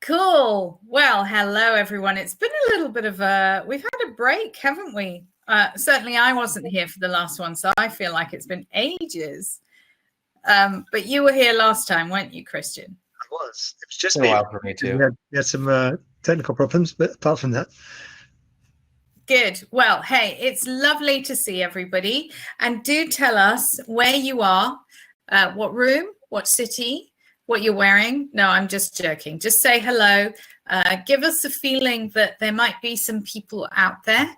Cool. Well, hello, everyone. It's been a little bit of we've had a break, haven't we? Certainly I wasn't here for the last one, so I feel like it's been ages. But you were here last time, weren't you, Christian? I was. It was just a while for me too. We had some technical problems, but apart from that. Good. Well, hey, it's lovely to see everybody. And do tell us where you are, what room, what city, what you're wearing. No, I'm just joking. Just say hello. Give us a feeling that there might be some people out there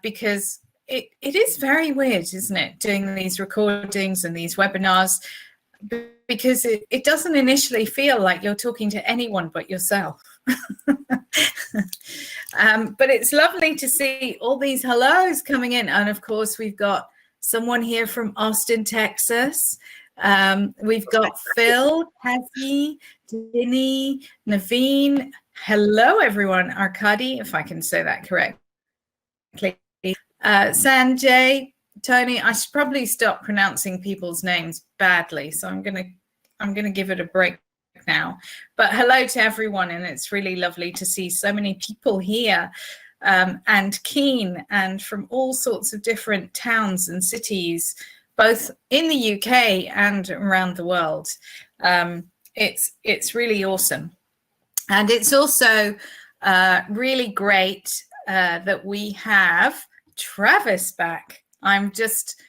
because it is very weird, isn't it, doing these recordings and these webinars, because it doesn't initially feel like you're talking to anyone but yourself. But it's lovely to see all these hellos coming in. And of course, we've got someone here from Austin, Texas. We've got Phil, Kathy, Dinny, Naveen. Hello, everyone. Arkady, if I can say that correctly. Sanjay, Tony. I should probably stop pronouncing people's names badly, so I'm gonna give it a break now. But hello to everyone, and it's really lovely to see so many people here and keen and from all sorts of different towns and cities, both in the UK and around the world. It's really awesome. And it's also really great that we have Travis back. I'm just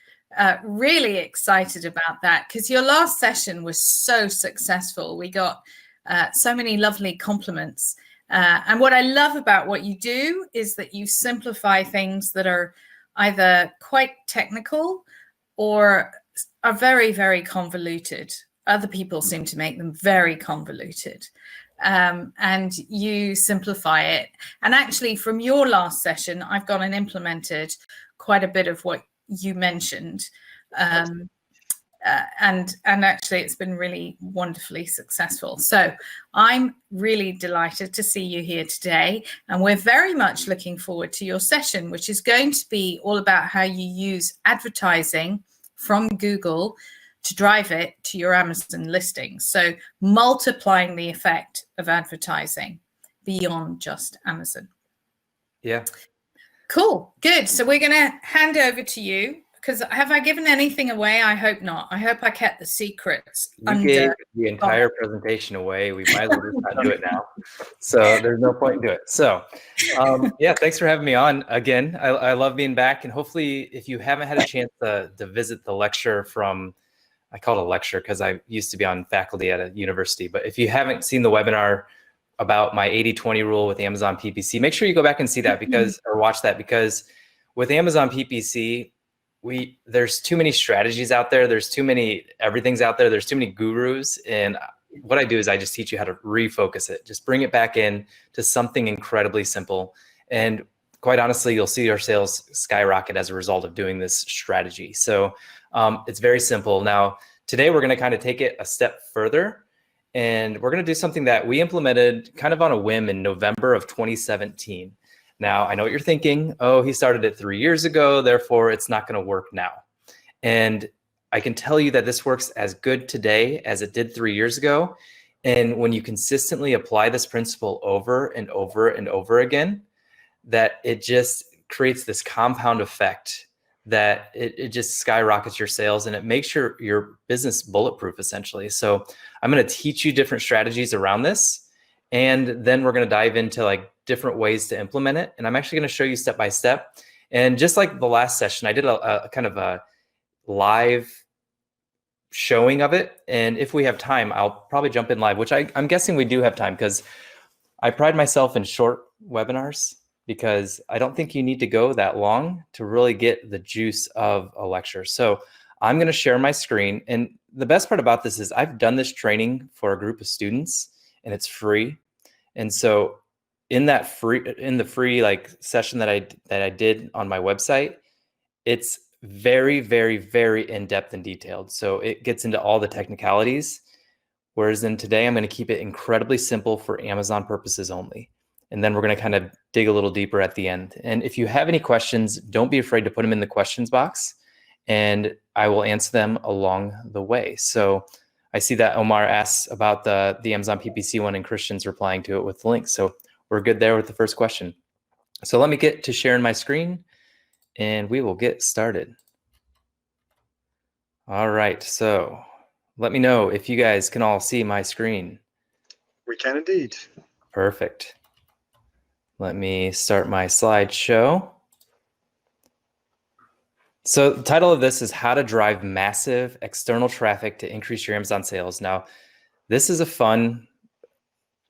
really excited about that, because your last session was so successful. We got so many lovely compliments. And what I love about what you do is that you simplify things that are either quite technical or are very, very convoluted. Other people seem to make them very convoluted. And you simplify it. And actually, from your last session, I've gone and implemented quite a bit of what you mentioned. And actually, it's been really wonderfully successful. So I'm really delighted to see you here today. And we're very much looking forward to your session, which is going to be all about how you use advertising from Google to drive it to your Amazon listings. So multiplying the effect of advertising beyond just Amazon. Yeah. Cool. Good. So we're going to hand over to you, because have I given anything away? I hope not. I hope I kept the secrets. You gave the entire presentation away. We might as well just not do it now. So there's no point in doing it. So yeah, thanks for having me on again. I love being back. And hopefully, if you haven't had a chance to visit the lecture from, I call it a lecture because I used to be on faculty at a university, but if you haven't seen the webinar about my 80-20 rule with Amazon PPC, make sure you go back and see that, because, or watch that, because with Amazon PPC, there's too many strategies out there. There's too many everything's out there. There's too many gurus. And what I do is I just teach you how to refocus it. Just bring it back in to something incredibly simple. And quite honestly, you'll see your sales skyrocket as a result of doing this strategy. So it's very simple. Now, today we're going to kind of take it a step further, and we're going to do something that we implemented kind of on a whim in November of 2017. Now, I know what you're thinking. Oh, he started it 3 years ago, therefore it's not going to work now. And I can tell you that this works as good today as it did 3 years ago. And when you consistently apply this principle over and over and over again, that it just creates this compound effect that it just skyrockets your sales, and it makes your business bulletproof, essentially. So I'm going to teach you different strategies around this, and then we're going to dive into like different ways to implement it. And I'm actually going to show you step by step. And just like the last session, I did a kind of a live showing of it. And if we have time, I'll probably jump in live, which I'm guessing we do have time, because I pride myself in short webinars, because I don't think you need to go that long to really get the juice of a lecture. So I'm going to share my screen. And the best part about this is I've done this training for a group of students, and it's free. And so in the free like session that I did on my website, it's very, very, very in-depth and detailed. So it gets into all the technicalities. Whereas in today, I'm going to keep it incredibly simple for Amazon purposes only. And then we're going to kind of dig a little deeper at the end. And if you have any questions, don't be afraid to put them in the questions box, and I will answer them along the way. So I see that Omar asks about the Amazon PPC one, and Christian's replying to it with the link. So we're good there with the first question. So let me get to sharing my screen and we will get started. All right, so let me know if you guys can all see my screen. We can indeed. Perfect. Let me start my slideshow. So the title of this is How to Drive Massive External Traffic to Increase Your Amazon Sales. Now, this is a fun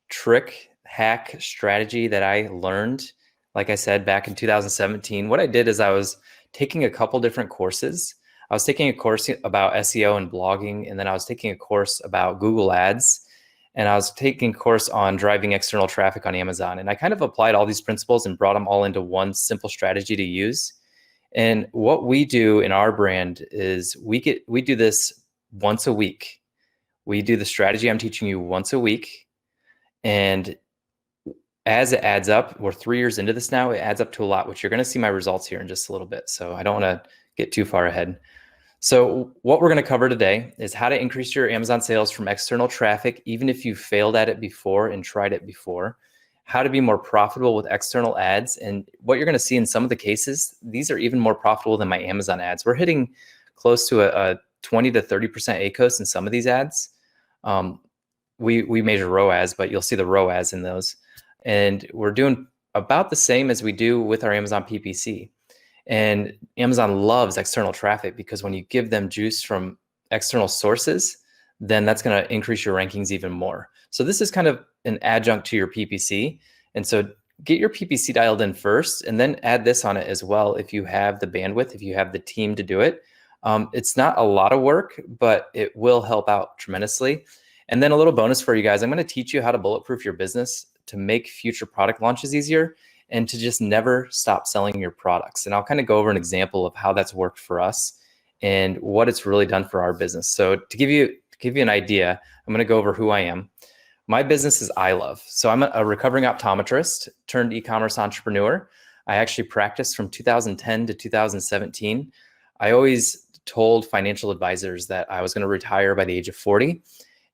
trick, hack, strategy that I learned, like I said, back in 2017. What I did is I was taking a couple different courses. I was taking a course about SEO and blogging, and then I was taking a course about Google Ads, and I was taking a course on driving external traffic on Amazon. And I kind of applied all these principles and brought them all into one simple strategy to use. And what we do in our brand is we do this once a week. We do the strategy I'm teaching you once a week. And as it adds up, we're 3 years into this now, it adds up to a lot, which you're going to see my results here in just a little bit. So I don't want to get too far ahead. So what we're going to cover today is how to increase your Amazon sales from external traffic, even if you failed at it before and tried it before, how to be more profitable with external ads. And what you're going to see in some of the cases, these are even more profitable than my Amazon ads. We're hitting close to a 20 to 30% ACOS in some of these ads. We measure ROAS, but you'll see the ROAS in those. And we're doing about the same as we do with our Amazon PPC. And Amazon loves external traffic because when you give them juice from external sources, then that's going to increase your rankings even more. So this is kind of an adjunct to your PPC. And so get your PPC dialed in first and then add this on it as well if you have the bandwidth, if you have the team to do it. It's not a lot of work, but it will help out tremendously. And then a little bonus for you guys, I'm going to teach you how to bulletproof your business to make future product launches easier and to just never stop selling your products. And I'll kind of go over an example of how that's worked for us and what it's really done for our business. So to give you an idea, I'm going to go over who I am. My business is iLove. So I'm a recovering optometrist turned e-commerce entrepreneur. I actually practiced from 2010 to 2017. I always told financial advisors that I was going to retire by the age of 40,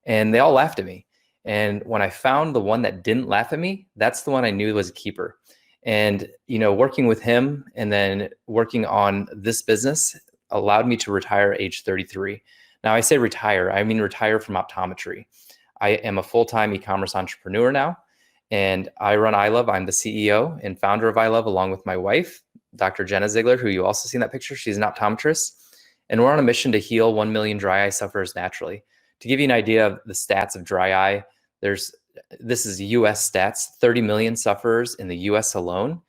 and they all laughed at me. And when I found the one that didn't laugh at me, that's the one I knew was a keeper. And, you know, working with him and then working on this business allowed me to retire at age 33. Now I say retire, I mean retire from optometry. I am a full-time e-commerce entrepreneur now, and I run iLove. I'm the CEO and founder of iLove along with my wife, Dr. Jenna Zigler, who you also see in that picture. She's an optometrist. And we're on a mission to heal 1 million dry eye sufferers naturally. To give you an idea of the stats of dry eye, this is US stats, 30 million sufferers in the US alone.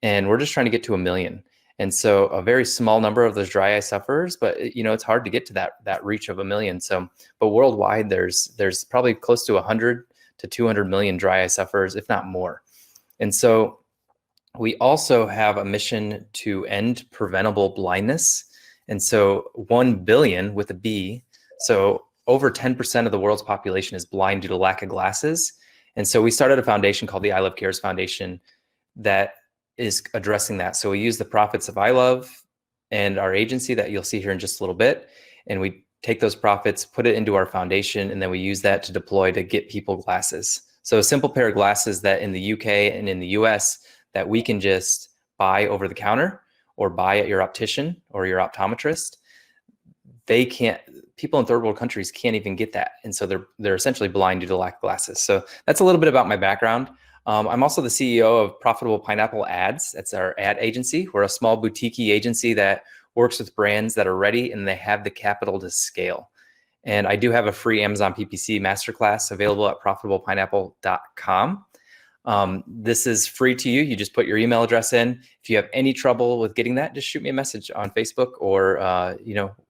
And we're just trying to get to 1 million. And so a very small number of those dry eye sufferers, but you know, it's hard to get to that reach of 1 million. So, but worldwide, there's probably close to 100 to 200 million dry eye sufferers, if not more. And so we also have a mission to end preventable blindness. And so 1 billion with a B. So over 10% of the world's population is blind due to lack of glasses. And so we started a foundation called the iLove Cares Foundation that is addressing that. So we use the profits of iLove and our agency that you'll see here in just a little bit. And we take those profits, put it into our foundation, and then we use that to deploy to get people glasses. So a simple pair of glasses that in the UK and in the US that we can just buy over the counter or buy at your optician or your optometrist, people in third world countries can't even get that. And so they're essentially blind due to lack of glasses. So that's a little bit about my background. I'm also the CEO of Profitable Pineapple Ads. That's our ad agency. We're a small boutique agency that works with brands that are ready and they have the capital to scale. And I do have a free Amazon PPC masterclass available at profitablepineapple.com. This is free to you. You just put your email address in. If you have any trouble with getting that, just shoot me a message on Facebook or,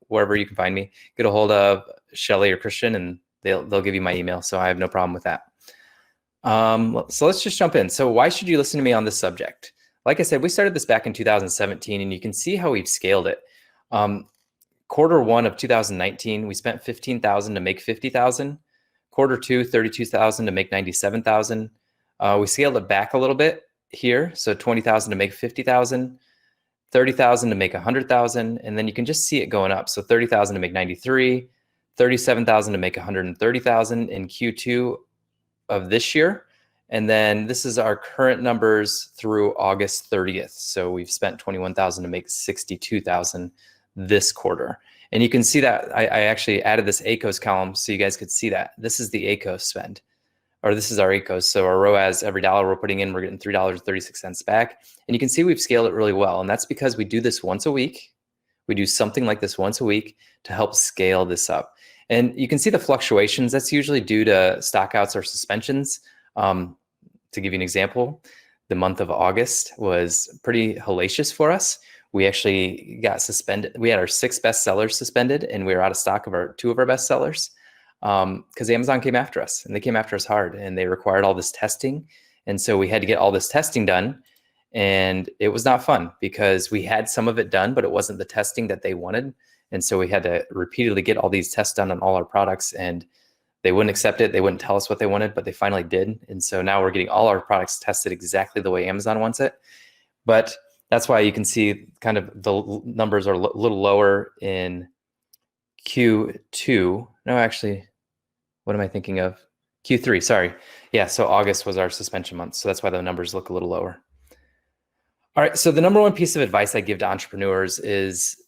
wherever you can find me. Get a hold of Shelly or Christian and they'll give you my email. So I have no problem with that. So let's just jump in. So why should you listen to me on this subject? Like I said, we started this back in 2017 and you can see how we've scaled it. Q1 of 2019, we spent $15,000 to make $50,000. Q2, $32,000 to make $97,000. We scaled it back a little bit here. So $20,000 to make $50,000. 30,000 to make 100,000, and then you can just see it going up. So 30,000 to make 93, $37,000 to make $130,000 in Q2 of this year. And then this is our current numbers through August 30th. So we've spent $21,000 to make $62,000 this quarter. And you can see that I actually added this ACOS column so you guys could see that. This is the ACOS spend, or this is our ACOS. So our ROAS, every dollar we're putting in, we're getting $3.36 back. And you can see we've scaled it really well. And that's because we do this once a week. We do something like this once a week to help scale this up. And you can see the fluctuations. That's usually due to stockouts or suspensions. To give you an example, the month of August was pretty hellacious for us. We actually got suspended. We had our 6 best sellers suspended, and we were out of stock of 2 of our best sellers because Amazon came after us, and they came after us hard, and they required all this testing. And so we had to get all this testing done, and it was not fun because we had some of it done, but it wasn't the testing that they wanted. And so we had to repeatedly get all these tests done on all our products, and they wouldn't accept it. They wouldn't tell us what they wanted, but they finally did. And so now we're getting all our products tested exactly the way Amazon wants it. But that's why you can see kind of the numbers are a little lower in Q2. No, actually, what am I thinking of? Q3, sorry. Yeah, so August was our suspension month. So that's why the numbers look a little lower. All right, so the number one piece of advice I give to entrepreneurs is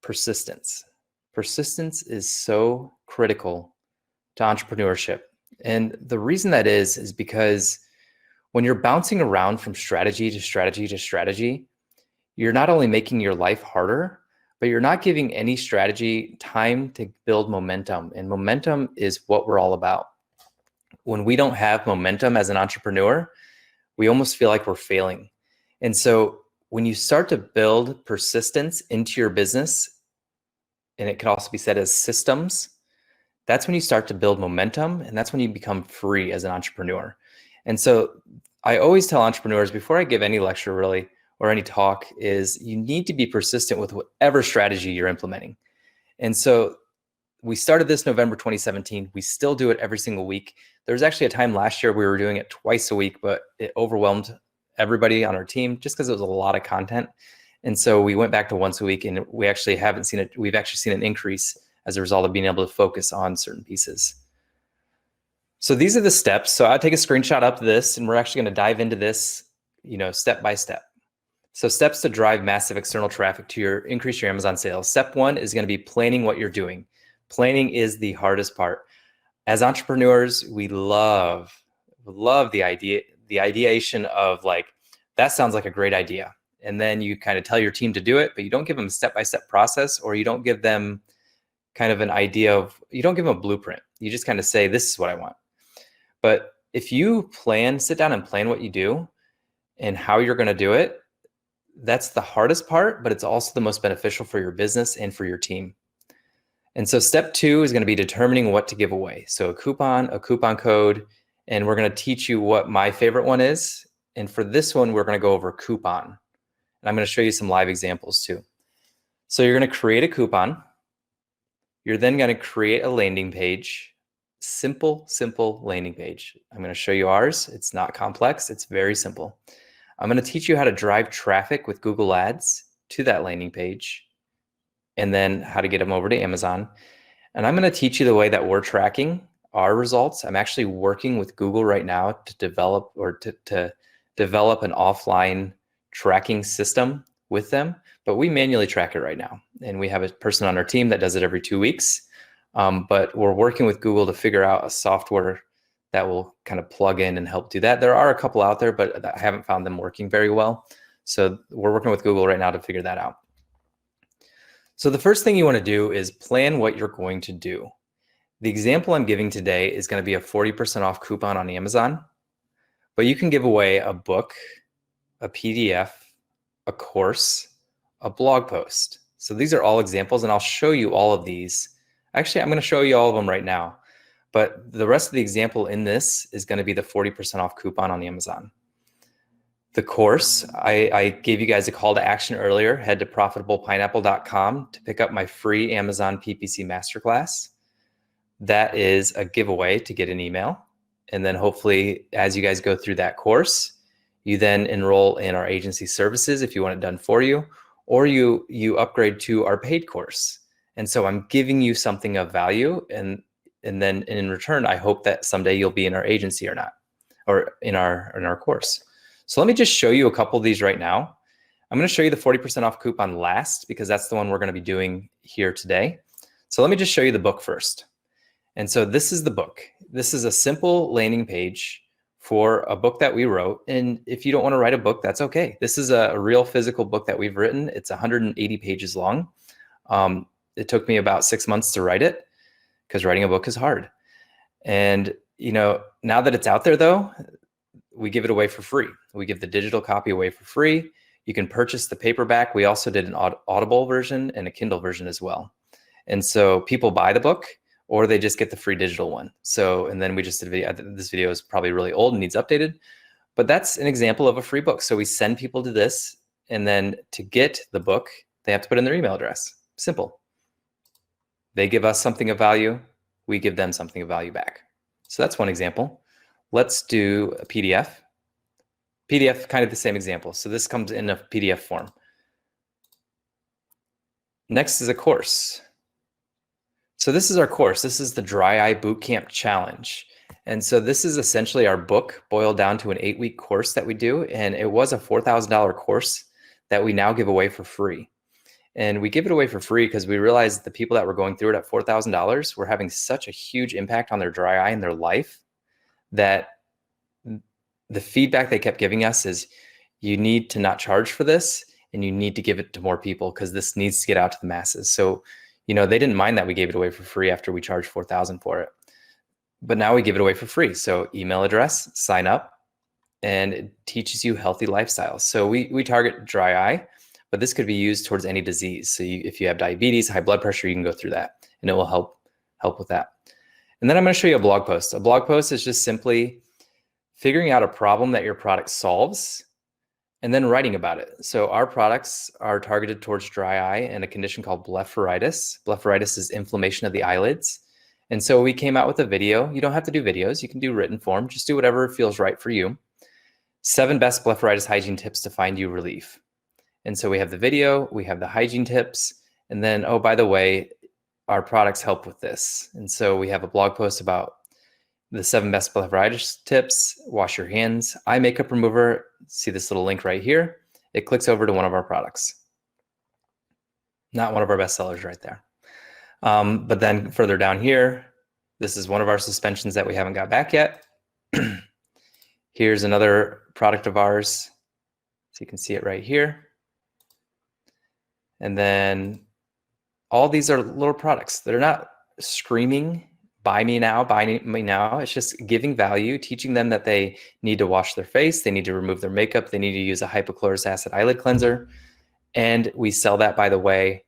persistence. Persistence is so critical to entrepreneurship. And the reason that is because when you're bouncing around from strategy to strategy to strategy, you're not only making your life harder, but you're not giving any strategy time to build momentum. And momentum is what we're all about. When we don't have momentum as an entrepreneur, we almost feel like we're failing. And so when you start to build persistence into your business, and it can also be said as systems, that's when you start to build momentum, and that's when you become free as an entrepreneur. And so I always tell entrepreneurs before I give any lecture really, or any talk, is you need to be persistent with whatever strategy you're implementing. And so we started this November 2017. We still do it every single week. There was actually a time last year we were doing it twice a week, but it overwhelmed everybody on our team just because it was a lot of content. And so we went back to once a week, and we actually haven't seen it. We've actually seen an increase as a result of being able to focus on certain pieces. So these are the steps. So I'll take a screenshot up to this, and we're actually going to dive into this, step by step. So steps to drive massive external traffic to increase your Amazon sales. Step 1 is going to be planning what you're doing. Planning is the hardest part. As entrepreneurs, we love the ideation of like, that sounds like a great idea. And then you kind of tell your team to do it, but you don't give them a step-by-step process, or you don't give them kind of an idea of, you don't give them a blueprint. You just kind of say, this is what I want. But if you sit down and plan what you do and how you're going to do it, that's the hardest part, but it's also the most beneficial for your business and for your team. And so step 2 is going to be determining what to give away. So a coupon code, and we're going to teach you what my favorite one is. And for this one, we're going to go over coupon. And I'm going to show you some live examples too. So you're going to create a coupon. You're then going to create a landing page, simple landing page. I'm going to show you ours. It's not complex. It's very simple. I'm going to teach you how to drive traffic with Google Ads to that landing page, and then how to get them over to Amazon. And I'm going to teach you the way that we're tracking our results. I'm actually working with Google right now to develop to develop an offline tracking system with them, but we manually track it right now. And we have a person on our team that does it every 2 weeks. But we're working with Google to figure out a software that will kind of plug in and help do that. There are a couple out there, but I haven't found them working very well. So we're working with Google right now to figure that out. So the first thing you want to do is plan what you're going to do. The example I'm giving today is going to be a 40% off coupon on Amazon, but you can give away a book, a PDF, a course, a blog post. So these are all examples, and I'll show you all of these. Actually, I'm going to show you all of them right now, but the rest of the example in this is going to be the 40% off coupon on Amazon. The course, I gave you guys a call to action earlier. Head to profitablepineapple.com to pick up my free Amazon PPC masterclass. That is a giveaway to get an email. And then hopefully, as you guys go through that course, you then enroll in our agency services if you want it done for you, or you upgrade to our paid course. And so I'm giving you something of value, and then in return, I hope that someday you'll be in our agency or not, or in our course. So let me just show you a couple of these right now. I'm going to show you the 40% off coupon last, because that's the one we're going to be doing here today. So let me just show you the book first. And so this is the book. This is a simple landing page for a book that we wrote. And if you don't want to write a book, that's okay. This is a real physical book that we've written. It's 180 pages long. It took me about 6 months to write it, because writing a book is hard. And now that it's out there, though, we give it away for free. We give the digital copy away for free. You can purchase the paperback. We also did an Audible version and a Kindle version as well. And so people buy the book, or they just get the free digital one. So, and then we just did a video. This video is probably really old and needs updated, but that's an example of a free book. So we send people to this, and then to get the book, they have to put in their email address. Simple. They give us something of value. We give them something of value back. So that's one example. Let's do a PDF. PDF, kind of the same example. So this comes in a PDF form. Next is a course. So this is our course. This is the Dry Eye Bootcamp Challenge. And so this is essentially our book boiled down to an 8-week course that we do. And it was a $4,000 course that we now give away for free. And we give it away for free because we realized the people that were going through it at $4,000 were having such a huge impact on their dry eye and their life, that the feedback they kept giving us is, you need to not charge for this, and you need to give it to more people, because this needs to get out to the masses. So, they didn't mind that we gave it away for free after we charged $4,000 for it. But now we give it away for free. So email address, sign up, and it teaches you healthy lifestyles. So we target dry eye, but this could be used towards any disease. So if you have diabetes, high blood pressure, you can go through that, and it will help with that. And then I'm going to show you a blog post. A blog post is just simply figuring out a problem that your product solves and then writing about it. So our products are targeted towards dry eye and a condition called blepharitis. Blepharitis is inflammation of the eyelids. And so we came out with a video. You don't have to do videos. You can do written form. Just do whatever feels right for you. 7 best blepharitis hygiene tips to find you relief. And so we have the video, we have the hygiene tips, and then, oh, by the way, our products help with this. And so we have a blog post about the 7 best blepharitis tips, wash your hands, eye makeup remover. See this little link right here. It clicks over to one of our products. Not one of our best sellers right there. But then further down here, this is one of our suspensions that we haven't got back yet. Here's another product of ours. So you can see it right here. And then all these are little products. They're not screaming, buy me now, buy me now. It's just giving value, teaching them that they need to wash their face, they need to remove their makeup, they need to use a hypochlorous acid eyelid cleanser. And we sell that, by the way.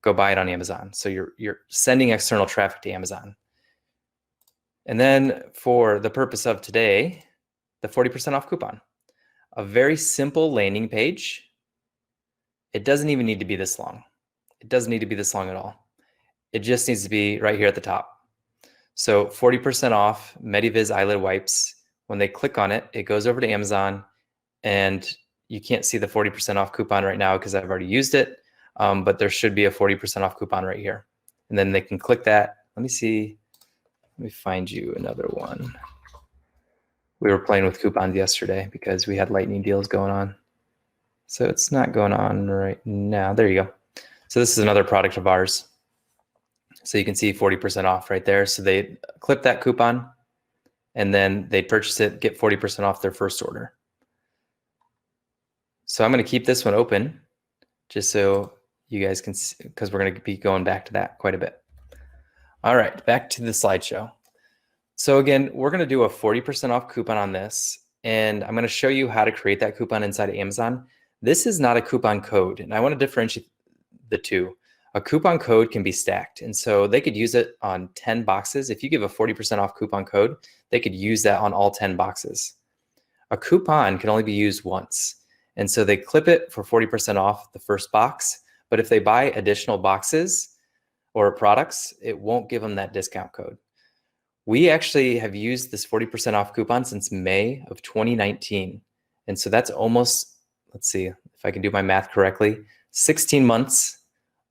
Go buy it on Amazon. So you're sending external traffic to Amazon. And then for the purpose of today, the 40% off coupon. A very simple landing page. It doesn't even need to be this long. It doesn't need to be this long at all. It just needs to be right here at the top. So 40% off Mediviz eyelid wipes. When they click on it, it goes over to Amazon, and you can't see the 40% off coupon right now because I've already used it. But there should be a 40% off coupon right here. And then they can click that. Let me see. Let me find you another one. We were playing with coupons yesterday because we had lightning deals going on. So it's not going on right now. There you go. So this is another product of ours. So you can see 40% off right there. So they clip that coupon, and then they purchase it, get 40% off their first order. So I'm going to keep this one open just so you guys can see, because we're going to be going back to that quite a bit. All right, back to the slideshow. So again, we're going to do a 40% off coupon on this, and I'm going to show you how to create that coupon inside of Amazon. This is not a coupon code, and I want to differentiate the two. A coupon code can be stacked, and so they could use it on 10 boxes. If you give a 40% off coupon code, they could use that on all 10 boxes. A coupon can only be used once, and so they clip it for 40% off the first box, but if they buy additional boxes or products, it won't give them that discount code. We actually have used this 40% off coupon since May of 2019, and so that's almost, let's see if I can do my math correctly, 16 months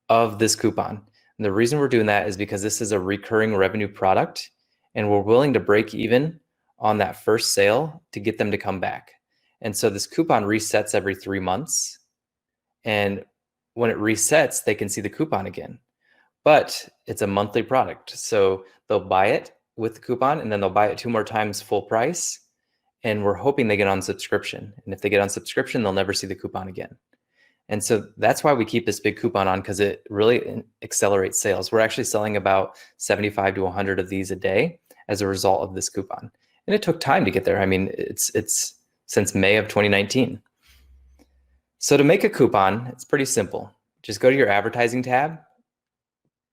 of this coupon. And the reason we're doing that is because this is a recurring revenue product, and we're willing to break even on that first sale to get them to come back. And so this coupon resets every 3 months. And when it resets, they can see the coupon again. But it's a monthly product. So they'll buy it with the coupon, and then they'll buy it 2 more times full price. And we're hoping they get on subscription. And if they get on subscription, they'll never see the coupon again. And so that's why we keep this big coupon on, because it really accelerates sales. We're actually selling about 75 to 100 of these a day as a result of this coupon. And it took time to get there. I mean, it's since May of 2019. So to make a coupon, it's pretty simple. Just go to your advertising tab,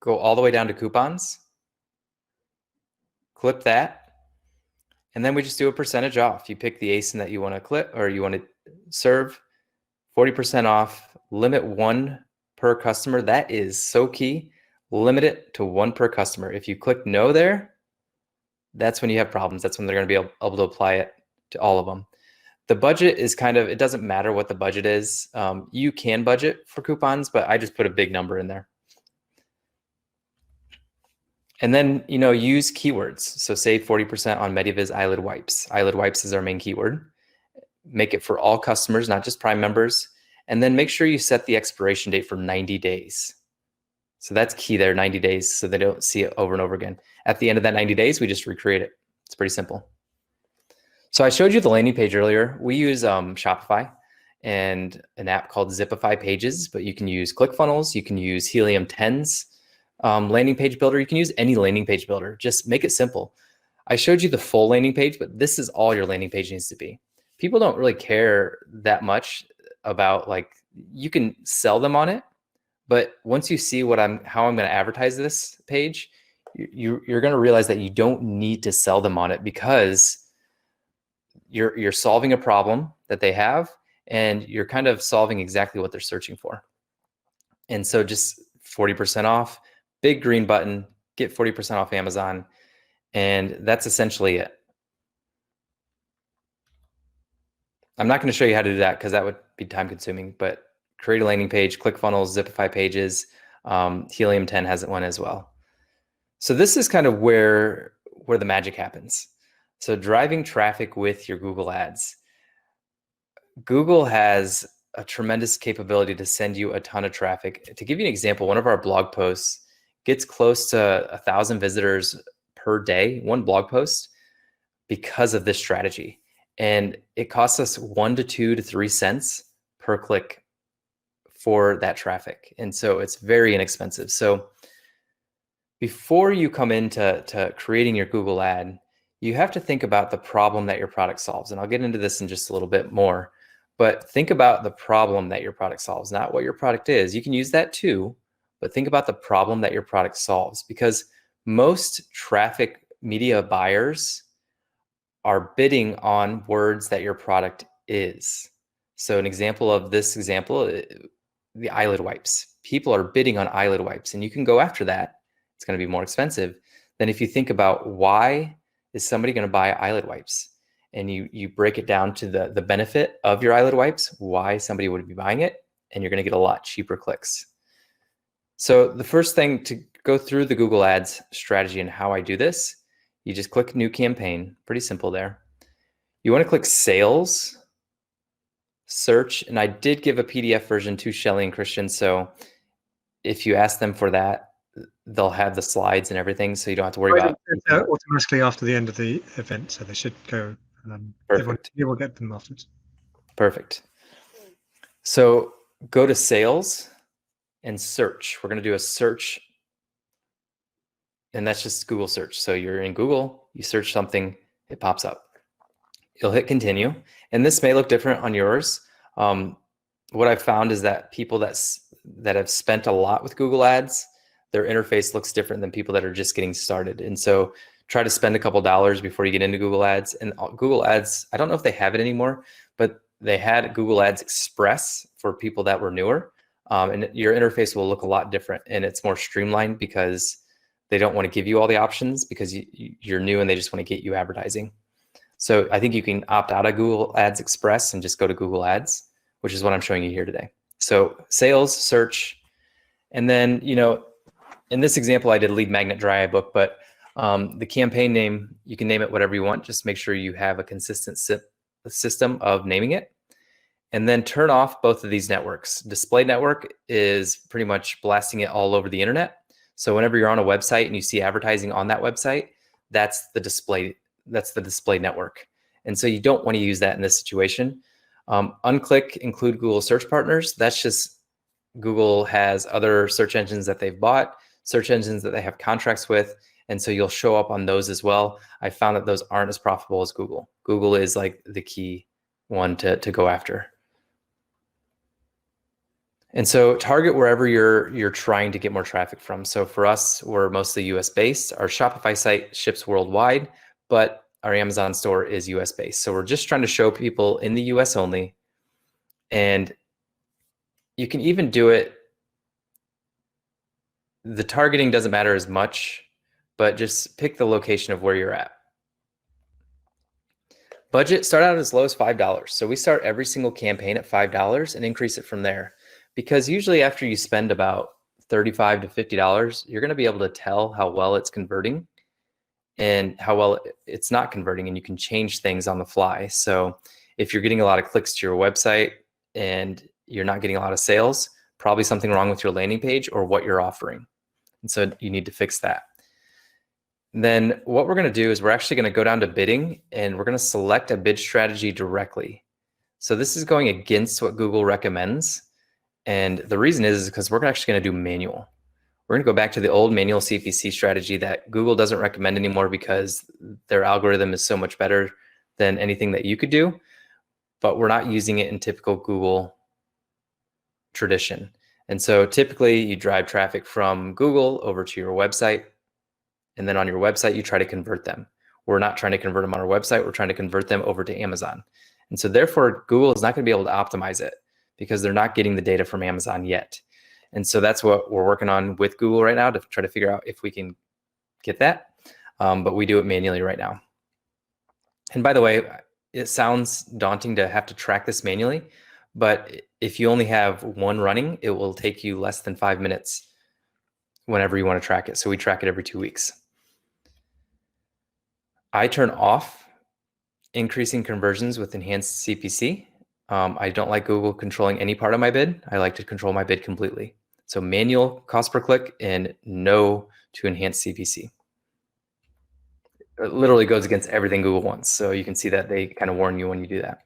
go all the way down to coupons, clip that, and then we just do a percentage off. You pick the ASIN that you want to clip or you want to serve, 40% off, limit 1 per customer. That is so key. Limit it to 1 per customer. If you click no there, that's when you have problems. That's when they're going to be able to apply it to all of them. The budget is kind of, it doesn't matter what the budget is. You can budget for coupons, but I just put a big number in there. And then, use keywords. So save 40% on MediViz eyelid wipes. Eyelid wipes is our main keyword. Make it for all customers, not just Prime members. And then make sure you set the expiration date for 90 days. So that's key there, 90 days, so they don't see it over and over again. At the end of that 90 days, we just recreate it. It's pretty simple. So I showed you the landing page earlier. We use Shopify and an app called Zipify Pages, but you can use ClickFunnels, you can use Helium 10's landing page builder. You can use any landing page builder. Just make it simple. I showed you the full landing page, but this is all your landing page needs to be. People don't really care that much about, like, you can sell them on it, but once you see how I'm going to advertise this page, you're going to realize that you don't need to sell them on it, because you're solving a problem that they have, and you're kind of solving exactly what they're searching for. And so just 40% off, big green button, get 40% off Amazon. And that's essentially it. I'm not going to show you how to do that because that would be time consuming, but create a landing page, ClickFunnels, Zipify Pages, Helium 10 has one as well. So this is kind of where the magic happens. So driving traffic with your Google ads. Google has a tremendous capability to send you a ton of traffic. To give you an example, one of our blog posts gets close to 1,000 visitors per day, one blog post, because of this strategy. And it costs us 1 to 2 to 3 cents per click for that traffic. And so it's very inexpensive. So before you come into creating your Google ad, you have to think about the problem that your product solves. And I'll get into this in just a little bit more, but think about the problem that your product solves, not what your product is. You can use that too, but think about the problem that your product solves, because most traffic media buyers are bidding on words that your product is. So an example of this example, the eyelid wipes. People are bidding on eyelid wipes, and you can go after that. It's going to be more expensive than if you think about why is somebody going to buy eyelid wipes, and you break it down to the benefit of your eyelid wipes, why somebody would be buying it, and you're going to get a lot cheaper clicks. So the first thing, to go through the Google Ads strategy and how I do this, you just click New Campaign. Pretty simple there. You want to click Sales, Search, and I did give a PDF version to Shelly and Christian, so if you ask them for that, they'll have the slides and everything, so you don't have to worry about it. Automatically after the end of the event, so they should go. Perfect. You will get them afterwards. Perfect. So go to Sales and Search. We're going to do a search, and that's just Google search. So you're in Google, you search something, it pops up. You'll hit Continue, and this may look different on yours. What I've found is that people that have spent a lot with Google Ads, their interface looks different than people that are just getting started. And so try to spend a couple dollars before you get into Google Ads. And Google Ads, I don't know if they have it anymore, but they had Google Ads Express for people that were newer. And your interface will look a lot different, and it's more streamlined because they don't want to give you all the options because you're new and they just want to get you advertising. So I think you can opt out of Google Ads Express and just go to Google Ads, which is what I'm showing you here today. So Sales, Search, and then, in this example, I did lead magnet dry eye book, but the campaign name, you can name it whatever you want. Just make sure you have a consistent system of naming it. And then turn off both of these networks. Display network is pretty much blasting it all over the internet. So whenever you're on a website and you see advertising on that website, that's the display network. And so you don't want to use that in this situation. Unclick include Google search partners. That's just Google has other search engines that they've bought, search engines that they have contracts with. And so you'll show up on those as well. I found that those aren't as profitable as Google. Google is like the key one to go after. And so target wherever you're trying to get more traffic from. So for us, we're mostly US based. Our Shopify site ships worldwide, but our Amazon store is US based. So we're just trying to show people in the US only. And you can even do it. The targeting doesn't matter as much, but just pick the location of where you're at. Budget, start out as low as $5. So we start every single campaign at $5 and increase it from there. Because usually after you spend about $35 to $50, you're going to be able to tell how well it's converting and how well it's not converting, and you can change things on the fly. So if you're getting a lot of clicks to your website and you're not getting a lot of sales, probably something wrong with your landing page or what you're offering. And so you need to fix that. Then what we're going to do is we're actually going to go down to bidding, and we're going to select a bid strategy directly. So this is going against what Google recommends. And the reason is because we're actually going to do manual. We're going to go back to the old manual CPC strategy that Google doesn't recommend anymore because their algorithm is so much better than anything that you could do, but we're not using it in typical Google tradition. And so typically you drive traffic from Google over to your website, and then on your website, you try to convert them. We're not trying to convert them on our website. We're trying to convert them over to Amazon. And so therefore, Google is not going to be able to optimize it because they're not getting the data from Amazon yet. And so that's what we're working on with Google right now to try to figure out if we can get that. But we do it manually right now. And by the way, it sounds daunting to have to track this manually, but if you only have one running, it will take you less than 5 minutes whenever you want to track it. So we track it every 2 weeks. I turn off increasing conversions with enhanced CPC. I don't like Google controlling any part of my bid. I like to control my bid completely. So manual cost per click and no to enhanced CPC. It literally goes against everything Google wants. So you can see that they kind of warn you when you do that.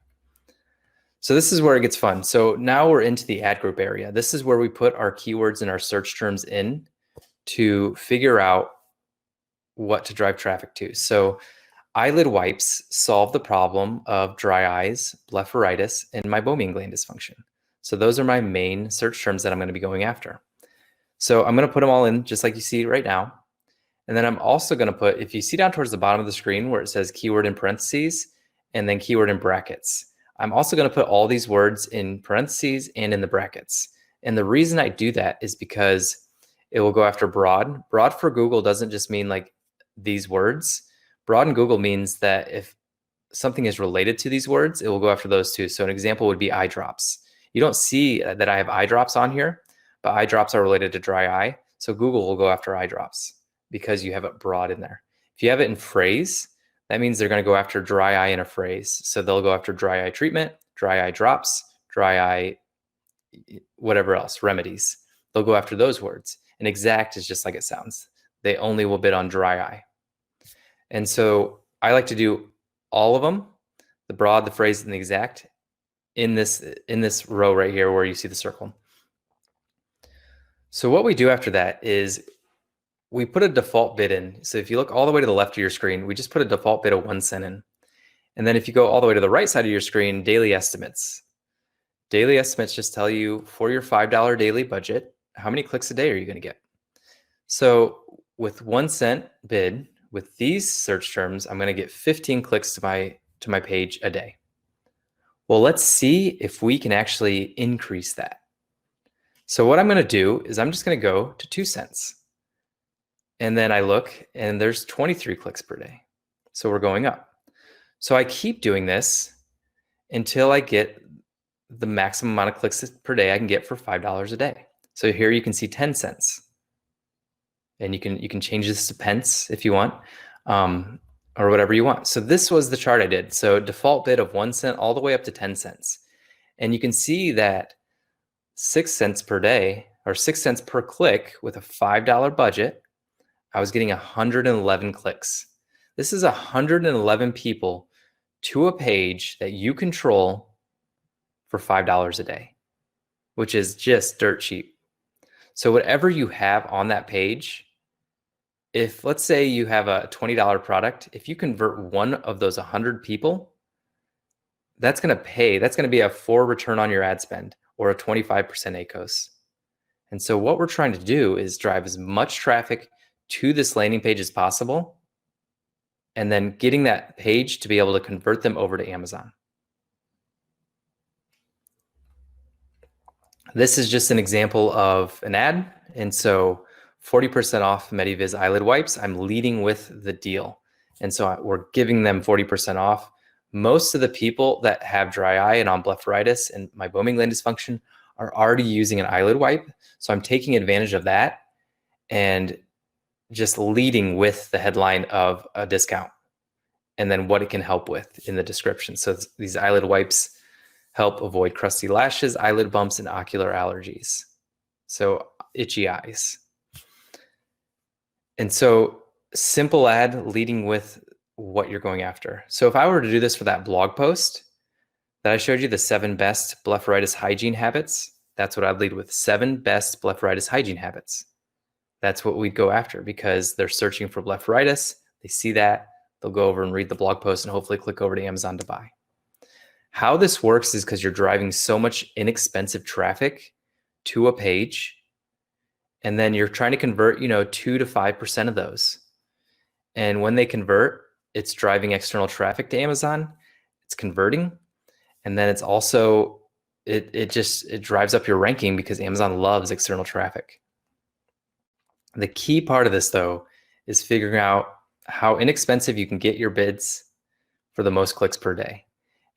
So this is where it gets fun. So now we're into the ad group area. This is where we put our keywords and our search terms in to figure out what to drive traffic to. So eyelid wipes solve the problem of dry eyes, blepharitis, and meibomian gland dysfunction. So those are my main search terms that I'm going to be going after. So I'm going to put them all in just like you see right now. And then I'm also going to put, if you see down towards the bottom of the screen where it says keyword in parentheses and then keyword in brackets, I'm also going to put all these words in parentheses and in the brackets. And the reason I do that is because it will go after broad. Broad for Google doesn't just mean like these words. Broad in Google means that if something is related to these words, it will go after those too. So an example would be eye drops. You don't see that I have eye drops on here, but eye drops are related to dry eye. So Google will go after eye drops because you have it broad in there. If you have it in phrase, that means they're going to go after dry eye in a phrase. So they'll go after dry eye treatment, dry eye drops, dry eye, whatever else, remedies. They'll go after those words. And exact is just like it sounds. They only will bid on dry eye. And so I like to do all of them, the broad, the phrase, and the exact in this row right here where you see the circle. So what we do after that is we put a default bid in. So if you look all the way to the left of your screen, we just put a default bid of 1 cent in. And then if you go all the way to the right side of your screen, daily estimates. Daily estimates just tell you for your $5 daily budget, how many clicks a day are you going to get? So with 1 cent bid, with these search terms, I'm going to get 15 clicks to my page a day. Well, let's see if we can actually increase that. So what I'm going to do is I'm just going to go to 2 cents. And then I look and there's 23 clicks per day. So we're going up. So I keep doing this until I get the maximum amount of clicks per day I can get for $5 a day. So here you can see 10 cents. and you can change this to pence if you want, or whatever you want. So this was the chart I did. So default bid of 1 cent all the way up to 10 cents. And you can see that 6 cents per day, or 6 cents per click with a $5 budget, I was getting 111 clicks. This is 111 people to a page that you control for $5 a day, which is just dirt cheap. So whatever you have on that page, if let's say you have a $20 product, if you convert one of those 100 people, that's going to pay. That's going to be a 4 return on your ad spend, or a 25% ACOS. And so what we're trying to do is drive as much traffic to this landing page as possible, and then getting that page to be able to convert them over to Amazon. This is just an example of an ad. And so 40% off Mediviz eyelid wipes, I'm leading with the deal. And so we're giving them 40% off. Most of the people that have dry eye and on blepharitis and meibomian gland dysfunction are already using an eyelid wipe. So I'm taking advantage of that and just leading with the headline of a discount, and then what it can help with in the description. So these eyelid wipes help avoid crusty lashes, eyelid bumps, and ocular allergies. So itchy eyes. And so simple ad leading with what you're going after. So if I were to do this for that blog post that I showed you, the 7 best blepharitis hygiene habits, that's what I'd lead with, 7 best blepharitis hygiene habits. That's what we'd go after, because they're searching for blepharitis. They see that, they'll go over and read the blog post and hopefully click over to Amazon to buy. How this works is because you're driving so much inexpensive traffic to a page, and then you're trying to convert, 2 to 5% of those. And when they convert, it's driving external traffic to Amazon, it's converting, and then it's also, it drives up your ranking because Amazon loves external traffic. The key part of this, though, is figuring out how inexpensive you can get your bids for the most clicks per day.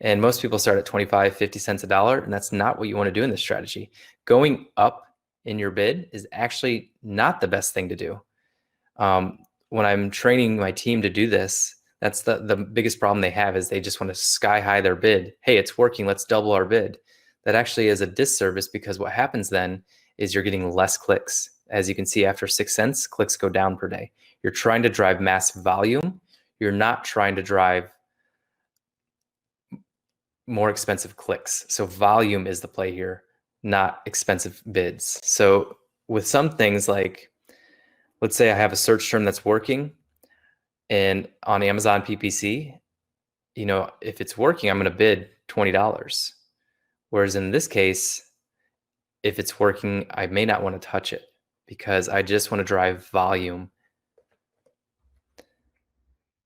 And most people start at 25, 50 cents a dollar, and that's not what you want to do in this strategy. Going up in your bid is actually not the best thing to do. When I'm training my team to do this, that's the biggest problem they have, is they just want to sky high their bid. Hey, it's working, let's double our bid. That actually is a disservice, because what happens then is you're getting less clicks. As you can see, after 6 cents, clicks go down per day. You're trying to drive mass volume. You're not trying to drive more expensive clicks. So volume is the play here, not expensive bids. So with some things, like, let's say I have a search term that's working, and on Amazon PPC, if it's working, I'm going to bid $20. Whereas in this case, if it's working, I may not want to touch it, because I just want to drive volume.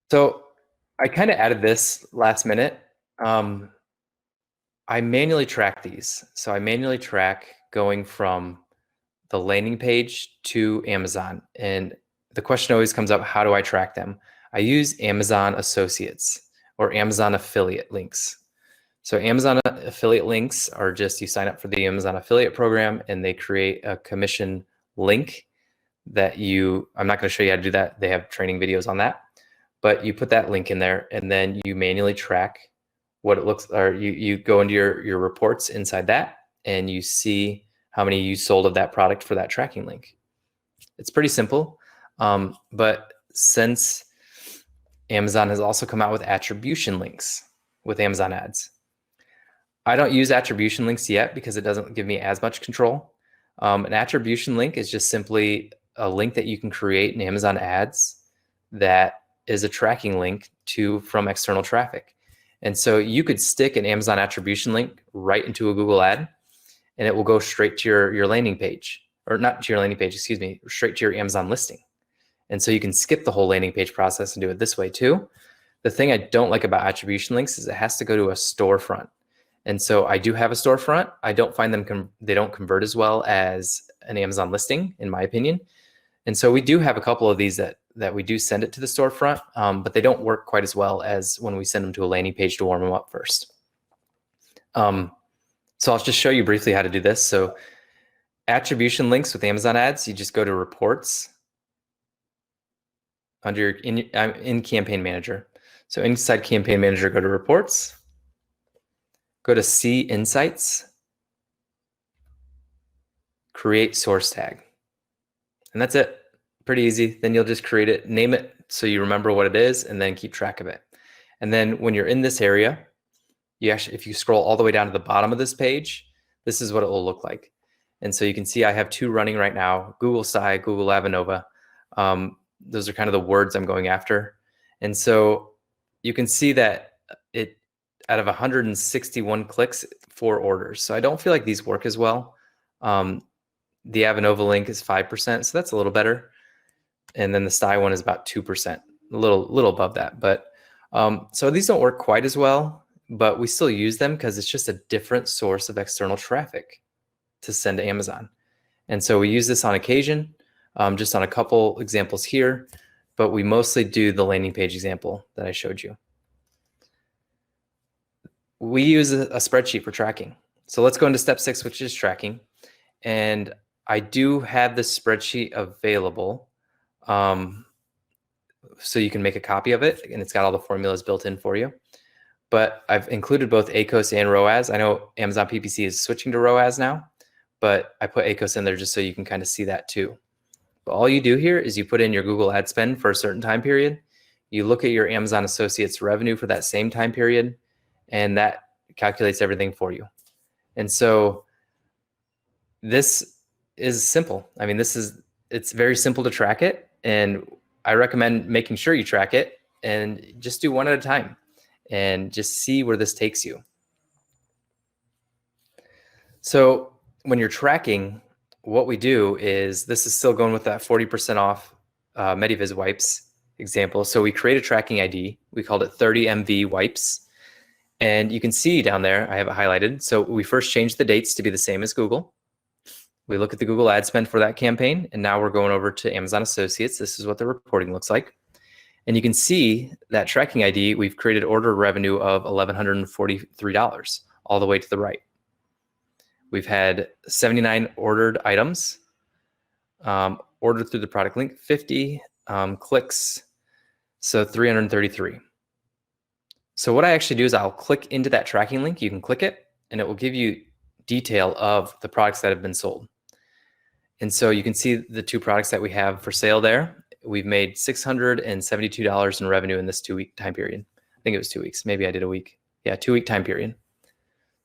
So I kind of added this last minute. I manually track these. So I manually track going from the landing page to Amazon. And the question always comes up, how do I track them? I use Amazon Associates, or Amazon affiliate links. So Amazon affiliate links are just, you sign up for the Amazon affiliate program, and they create a commission link that I'm not going to show you how to do that. They have training videos on that, but you put that link in there, and then you manually track what it looks, or you go into your reports inside that, and you see how many you sold of that product for that tracking link. It's pretty simple. But since Amazon has also come out with attribution links with Amazon ads, I don't use attribution links yet because it doesn't give me as much control. An attribution link is just simply a link that you can create in Amazon ads that is a tracking link from external traffic. And so you could stick an Amazon attribution link right into a Google ad, and it will go straight to your landing page, or not to your landing page, excuse me, straight to your Amazon listing. And so you can skip the whole landing page process and do it this way too. The thing I don't like about attribution links is it has to go to a storefront. And so I do have a storefront. I don't find they don't convert as well as an Amazon listing, in my opinion. And so we do have a couple of these that we do send it to the storefront, but they don't work quite as well as when we send them to a landing page to warm them up first. So I'll just show you briefly how to do this. So attribution links with Amazon ads, you just go to reports, under your, I'm in Campaign Manager. So inside Campaign Manager, go to Reports, go to See Insights, create source tag. And that's it. Pretty easy. Then you'll just create it, name it so you remember what it is, and then keep track of it. And then when you're in this area, you actually, if you scroll all the way down to the bottom of this page, this is what it will look like. And so you can see I have 2 running right now, Google Sci, Google Avanova. Those are kind of the words I'm going after. And so you can see that it, out of 161 clicks, 4 orders. So I don't feel like these work as well. The Avanova link is 5%, so that's a little better. And then the Sty one is about 2%, a little above that. But so these don't work quite as well, but we still use them because it's just a different source of external traffic to send to Amazon. And so we use this on occasion, just on a couple examples here, but we mostly do the landing page example that I showed you. We use a spreadsheet for tracking. So let's go into step 6, which is tracking. And I do have this spreadsheet available, so you can make a copy of it, and it's got all the formulas built in for you. But I've included both ACOS and ROAS. I know Amazon PPC is switching to ROAS now, but I put ACOS in there just so you can kind of see that too. But all you do here is you put in your Google ad spend for a certain time period. You look at your Amazon Associates revenue for that same time period, and that calculates everything for you. And so this is simple. I mean, it's very simple to track it, and I recommend making sure you track it and just do one at a time and just see where this takes you. So when you're tracking, what we do is, this is still going with that 40% off MediViz wipes example. So we create a tracking ID. We called it 30MV wipes. And you can see down there, I have it highlighted. So we first changed the dates to be the same as Google. We look at the Google ad spend for that campaign, and now we're going over to Amazon Associates. This is what the reporting looks like. And you can see that tracking ID, we've created order revenue of $1,143 all the way to the right. We've had 79 ordered items, ordered through the product link, 50 clicks, so 333. So what I actually do is I'll click into that tracking link. You can click it, and it will give you detail of the products that have been sold. And so you can see the 2 products that we have for sale there. We've made $672 in revenue in this 2-week time period. I think it was 2 weeks. Maybe I did a week. Yeah, 2-week time period.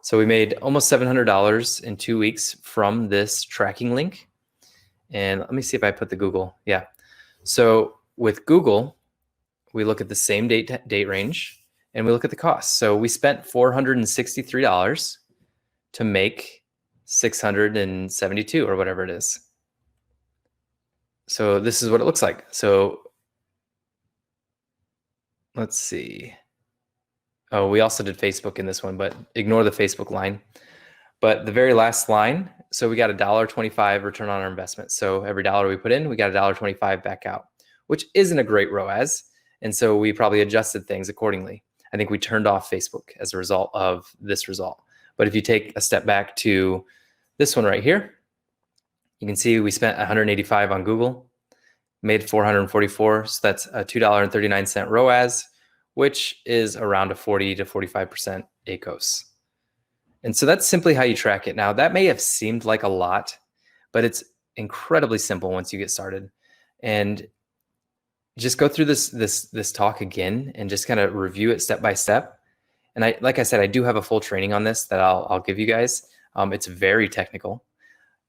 So we made almost $700 in 2 weeks from this tracking link. And let me see if I put the Google. Yeah. So with Google, we look at the same date range, and we look at the cost. So we spent $463 to make 672 or whatever it is. So this is what it looks like. So let's see. Oh, we also did Facebook in this one, but ignore the Facebook line. But the very last line, so we got $1.25 return on our investment. So every dollar we put in, we got $1.25 back out, which isn't a great ROAS. And so we probably adjusted things accordingly. I think we turned off Facebook as a result of this result. But if you take a step back to this one right here, you can see we spent $185 on Google, made $444. So that's a $2.39 ROAS, which is around a 40 to 45% ACOS. And so that's simply how you track it. Now, that may have seemed like a lot, but it's incredibly simple once you get started. And just go through this talk again and just kind of review it step by step. And like I said, I do have a full training on this that I'll give you guys. It's very technical,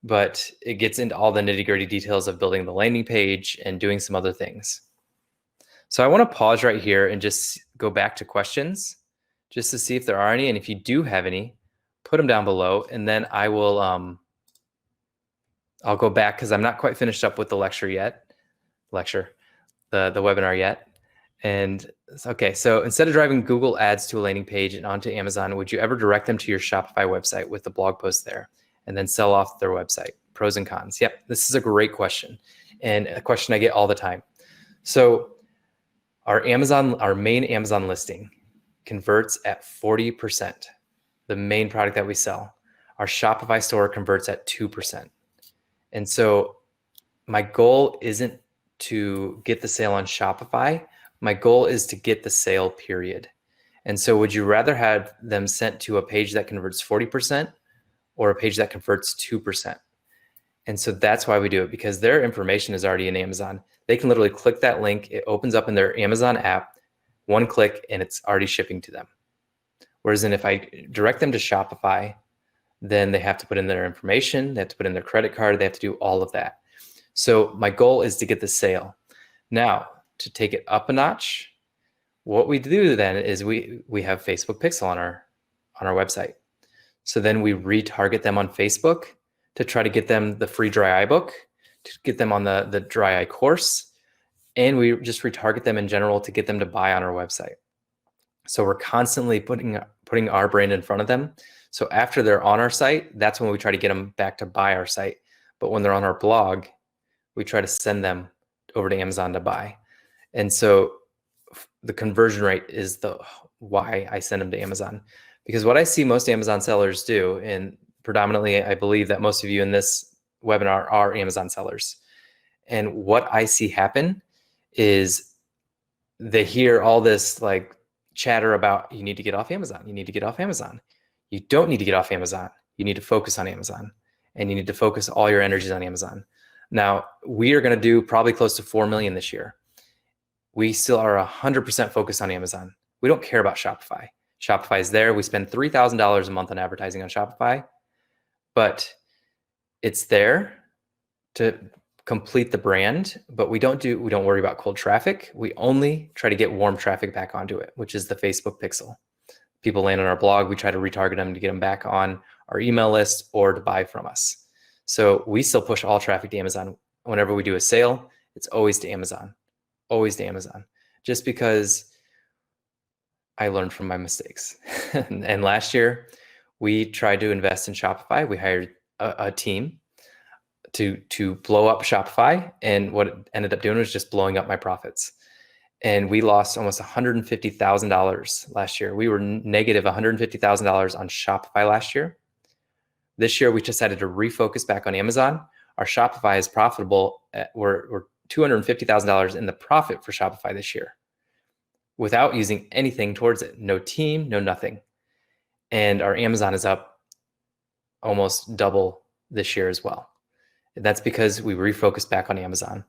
but it gets into all the nitty-gritty details of building the landing page and doing some other things. So I want to pause right here and just go back to questions just to see if there are any. And if you do have any, put them down below, and then I will I'll go back because I'm not quite finished up with the lecture yet. The webinar yet. And okay, so instead of driving Google ads to a landing page and onto Amazon, would you ever direct them to your Shopify website with the blog post there and then sell off their website? Pros and cons. Yep, this is a great question, and a question I get all the time. So our main Amazon listing converts at 40%, the main product that we sell. Our Shopify store converts at 2%. And so my goal isn't to get the sale on Shopify, my goal is to get the sale, period. And so would you rather have them sent to a page that converts 40% or a page that converts 2%? And so that's why we do it, because their information is already in Amazon. They can literally click that link. It opens up in their Amazon app, one click, and it's already shipping to them. Whereas if I direct them to Shopify, then they have to put in their information. They have to put in their credit card. They have to do all of that. So my goal is to get the sale. Now, to take it up a notch, what we do then is we have Facebook Pixel on our website. So then we retarget them on Facebook to try to get them the free dry eye book, to get them on the dry eye course. And we just retarget them in general to get them to buy on our website. So we're constantly putting our brand in front of them. So after they're on our site, that's when we try to get them back to buy our site. But when they're on our blog, we try to send them over to Amazon to buy. And so the conversion rate is why I send them to Amazon. Because what I see most Amazon sellers do, and predominantly I believe that most of you in this webinar are Amazon sellers. And what I see happen is they hear all this like chatter about, you need to get off Amazon. You need to get off Amazon. You don't need to get off Amazon. You need to focus on Amazon, and you need to focus all your energies on Amazon. Now, we are going to do probably close to 4 million this year. We still are 100% focused on Amazon. We don't care about Shopify. Shopify is there. We spend $3,000 a month on advertising on Shopify, but it's there to complete the brand, but we don't worry about cold traffic. We only try to get warm traffic back onto it, which is the Facebook Pixel. People land on our blog, we try to retarget them to get them back on our email list or to buy from us. So we still push all traffic to Amazon. Whenever we do a sale, it's always to Amazon, just because I learned from my mistakes. And last year we tried to invest in Shopify. We hired a team to blow up Shopify. And what it ended up doing was just blowing up my profits. And we lost almost $150,000 last year. We were negative $150,000 on Shopify last year. This year, we decided to refocus back on Amazon. Our Shopify is profitable. We're $250,000 in the profit for Shopify this year without using anything towards it. No team, no nothing. And our Amazon is up almost double this year as well. And that's because we refocused back on Amazon.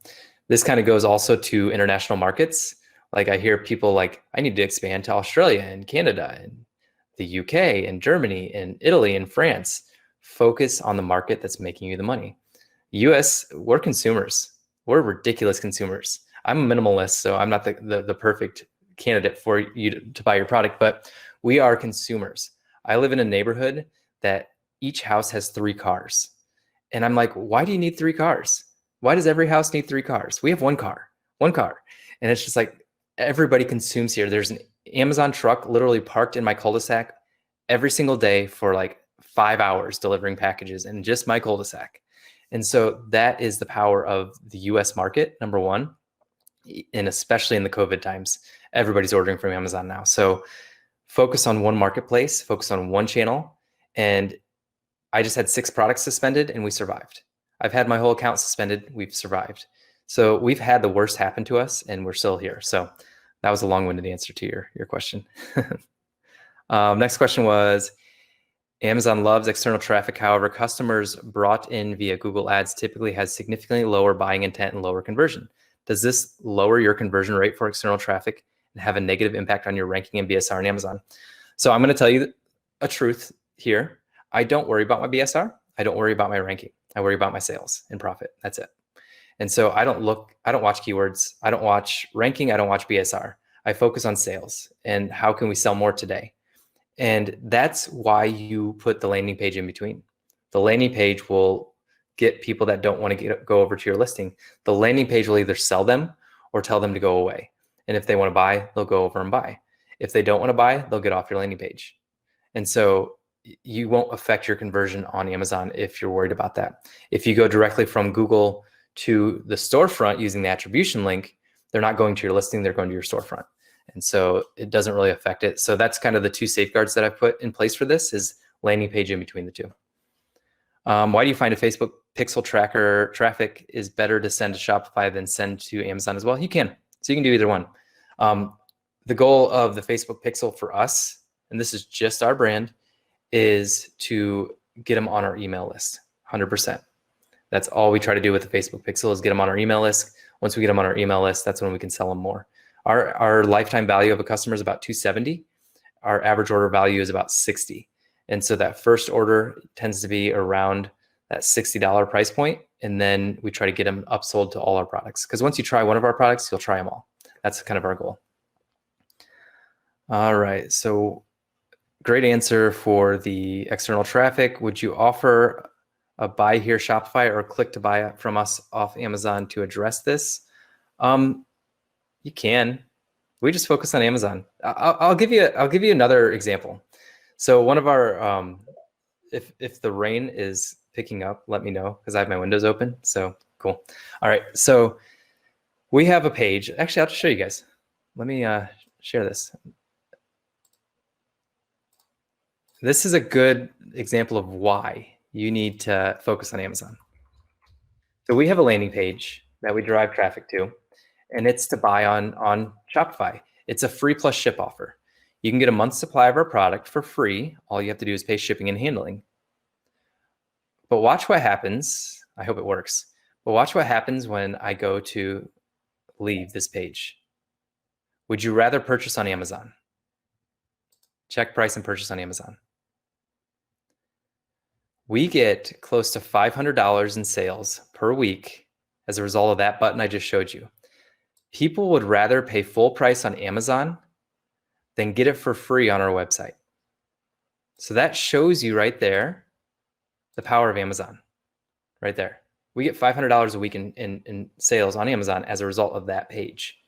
This kind of goes also to international markets. Like I hear people like, I need to expand to Australia and Canada and the UK and Germany and Italy and France. Focus on the market that's making you the money. US, we're consumers. We're ridiculous consumers. I'm a minimalist, so I'm not the perfect candidate for you to buy your product, but we are consumers. I live in a neighborhood that each house has 3 cars. And I'm like, why do you need 3 cars? Why does every house need 3 cars? We have one car. And it's just like, everybody consumes here. There's an Amazon truck literally parked in my cul-de-sac every single day for like 5 hours delivering packages in just my cul-de-sac. And so that is the power of the US market, number one, and especially in the COVID times, everybody's ordering from Amazon now. So focus on one marketplace, focus on one channel. And I just had 6 products suspended and we survived. I've had my whole account suspended. We've survived. So we've had the worst happen to us and we're still here. So that was a long-winded answer to your question. Next question was, Amazon loves external traffic. However, customers brought in via Google Ads typically has significantly lower buying intent and lower conversion. Does this lower your conversion rate for external traffic and have a negative impact on your ranking in BSR on Amazon? So I'm going to tell you a truth here. I don't worry about my BSR. I don't worry about my ranking. I worry about my sales and profit. That's it. And so I don't watch keywords. I don't watch ranking. I don't watch BSR. I focus on sales and how can we sell more today? And that's why you put the landing page in between. The landing page will get people that don't want to go over to your listing. The landing page will either sell them or tell them to go away. And if they want to buy, they'll go over and buy. If they don't want to buy, they'll get off your landing page. And so you won't affect your conversion on Amazon if you're worried about that. If you go directly from Google to the storefront using the attribution link, they're not going to your listing, they're going to your storefront. And so it doesn't really affect it. So that's kind of the 2 safeguards that I've put in place for this is landing page in between the 2. Why do you find a Facebook pixel tracker traffic is better to send to Shopify than send to Amazon as well? You can. So you can do either one. The goal of the Facebook pixel for us, and this is just our brand, is to get them on our email list, 100%. That's all we try to do with the Facebook pixel, is get them on our email list. Once we get them on our email list, that's when we can sell them more. Our lifetime value of a customer is about $270. Our average order value is about $60. And so that first order tends to be around that $60 price point. And then we try to get them upsold to all our products. Because once you try one of our products, you'll try them all. That's kind of our goal. All right, so great answer for the external traffic. Would you offer a buy here Shopify or click to buy from us off Amazon to address this? You can. We just focus on Amazon. I'll give you another example. So one of our if the rain is picking up, let me know, because I have my windows open. So cool. All right. So we have a page. Actually, I'll just show you guys. Let me share this. This is a good example of why you need to focus on Amazon. So we have a landing page that we drive traffic to, and it's to buy on Shopify. It's a free plus ship offer. You can get a month's supply of our product for free. All you have to do is pay shipping and handling. But watch what happens. I hope it works. But watch what happens when I go to leave this page. Would you rather purchase on Amazon? Check price and purchase on Amazon. We get close to $500 in sales per week as a result of that button I just showed you. People would rather pay full price on Amazon than get it for free on our website. So that shows you right there the power of Amazon, right there. We get $500 a week in sales on Amazon as a result of that page.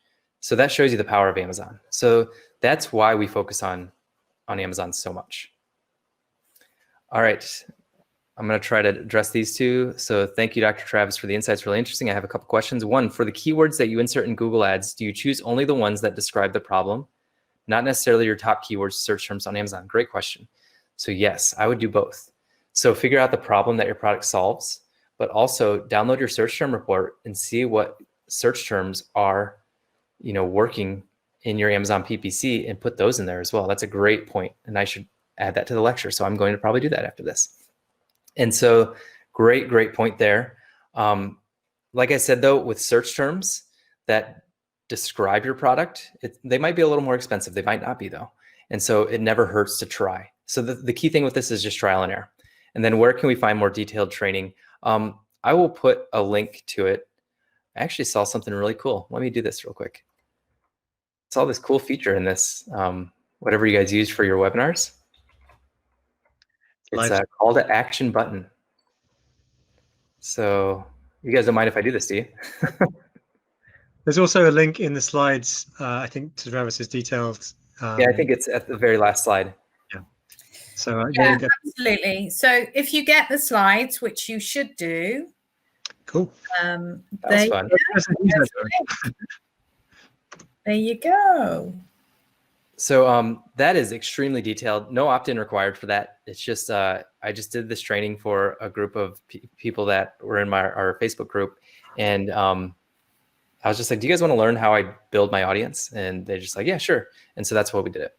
So that shows you the power of Amazon. So that's why we focus on Amazon so much. All right. I'm going to try to address these two. So thank you, Dr. Travis, for the insights. Really interesting. I have a couple questions. One, for the keywords that you insert in Google Ads, do you choose only the ones that describe the problem, not necessarily your top keywords search terms on Amazon? Great question. So yes, I would do both. So figure out the problem that your product solves, but also download your search term report and see what search terms are, working in your Amazon PPC, and put those in there as well. That's a great point. And I should add that to the lecture. So I'm going to probably do that after this. And so great point there. Like I said, though, with search terms that describe your product, they might be a little more expensive. They might not be, though. And so it never hurts to try. So the key thing with this is just trial and error. And then where can we find more detailed training? I will put a link to it. I actually saw something really cool. Let me do this real quick. I saw this cool feature in this, whatever you guys use for your webinars. It's a call to action button. So you guys don't mind if I do this, do you? There's also a link in the slides, I think, to Travis's details. Yeah, I think it's at the very last slide. Yeah. So yeah, absolutely. So if you get the slides, which you should do. Cool. That was fun. There you go. So that is extremely detailed. No opt-in required for that. It's just I just did this training for a group of people that were in our Facebook group, and I was just like, "Do you guys want to learn how I build my audience?" And they're just like, "Yeah, sure." And so that's what we did it.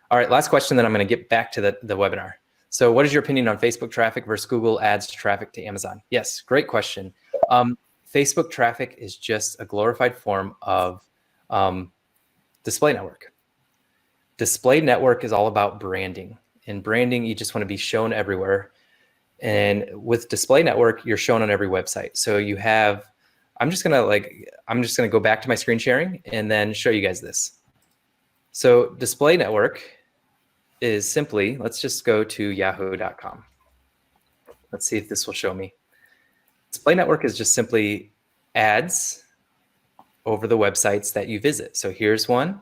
All right, last question. Then I'm going to get back to the webinar. So, what is your opinion on Facebook traffic versus Google Ads traffic to Amazon? Yes, great question. Facebook traffic is just a glorified form of display network. Display network is all about branding, and branding, you just want to be shown everywhere. And with display network, you're shown on every website. So you have, I'm just gonna go back to my screen sharing and then show you guys this. So display network is simply, let's just go to yahoo.com. Let's see if this will show me. Display network is just simply ads over the websites that you visit. So here's one.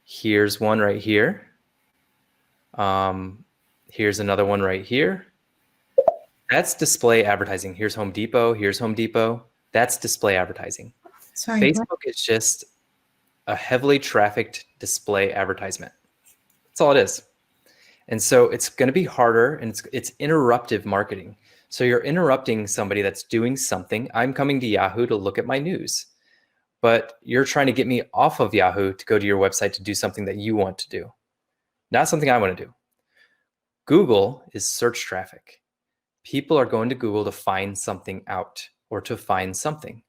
Here's one right here. Here's another one right here. That's display advertising. Here's Home Depot. Here's Home Depot. That's display advertising. Sorry, Facebook is just a heavily trafficked display advertisement. That's all it is. And so it's going to be harder, and it's interruptive marketing. So you're interrupting somebody that's doing something. I'm coming to Yahoo to look at my news, but you're trying to get me off of Yahoo to go to your website to do something that you want to do, not something I want to do. Google is search traffic. People are going to Google to find something out or to find something.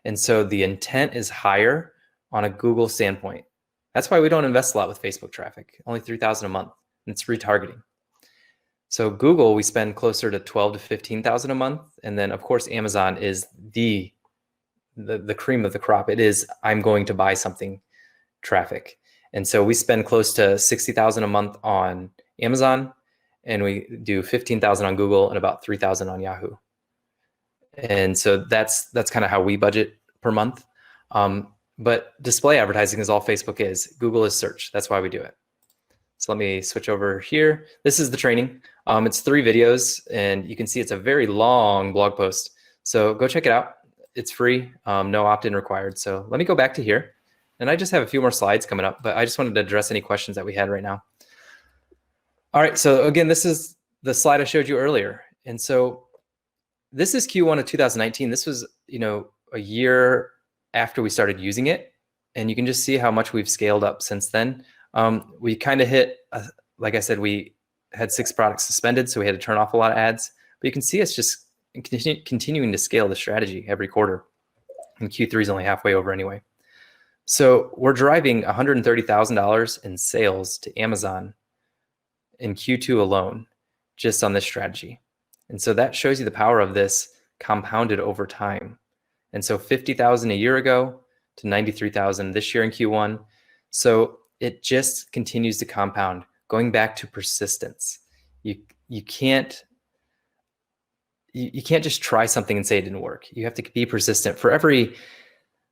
And so the intent is higher on a Google standpoint. That's why we don't invest a lot with Facebook traffic, only 3,000 a month. And it's retargeting. So Google, we spend closer to 12 to 15,000 a month. And then of course, Amazon is the cream of the crop. It is, I'm going to buy something traffic. And so we spend close to 60,000 a month on Amazon, and we do 15,000 on Google and about 3,000 on Yahoo. And so that's kind of how we budget per month. But display advertising is all Facebook is. Google is search. That's why we do it. So let me switch over here. This is the training. It's 3 videos, and you can see it's a very long blog post. So go check it out. It's free, no opt-in required. So let me go back to here. And I just have a few more slides coming up, but I just wanted to address any questions that we had right now. All right, so again, this is the slide I showed you earlier. And so this is Q1 of 2019. This was, a year after we started using it. And you can just see how much we've scaled up since then. We kind of hit, like I said, we had 6 products suspended, so we had to turn off a lot of ads. But you can see it's just continuing to scale the strategy every quarter. And Q3 is only halfway over anyway. So we're driving $130,000 in sales to Amazon in Q2 alone, just on this strategy. And so that shows you the power of this compounded over time. And so 50,000 a year ago to 93,000 this year in Q1. So it just continues to compound, going back to persistence. You can't just try something and say it didn't work. You have to be persistent. For every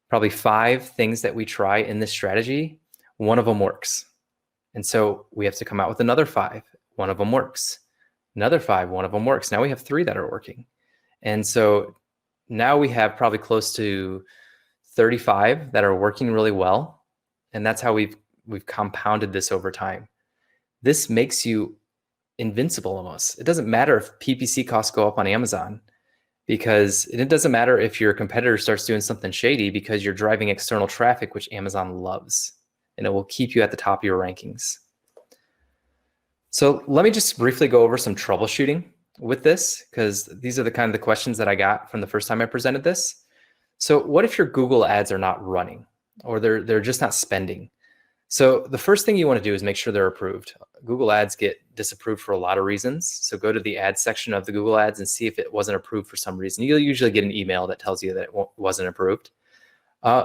probably 5 things that we try in this strategy, one of them works. And so we have to come out with another 5. One of them works. Another 5, one of them works. Now we have 3 that are working. And so now we have probably close to 35 that are working really well. And that's how we've compounded this over time. This makes you invincible almost. It doesn't matter if PPC costs go up on Amazon, because it doesn't matter if your competitor starts doing something shady, because you're driving external traffic, which Amazon loves, and it will keep you at the top of your rankings. So let me just briefly go over some troubleshooting with this, because these are the kind of the questions that I got from the first time I presented this. So what if your Google ads are not running, or they're just not spending? So the first thing you want to do is make sure they're approved. Google ads get disapproved for a lot of reasons. So go to the ads section of the Google ads and see if it wasn't approved for some reason. You'll usually get an email that tells you that it wasn't approved.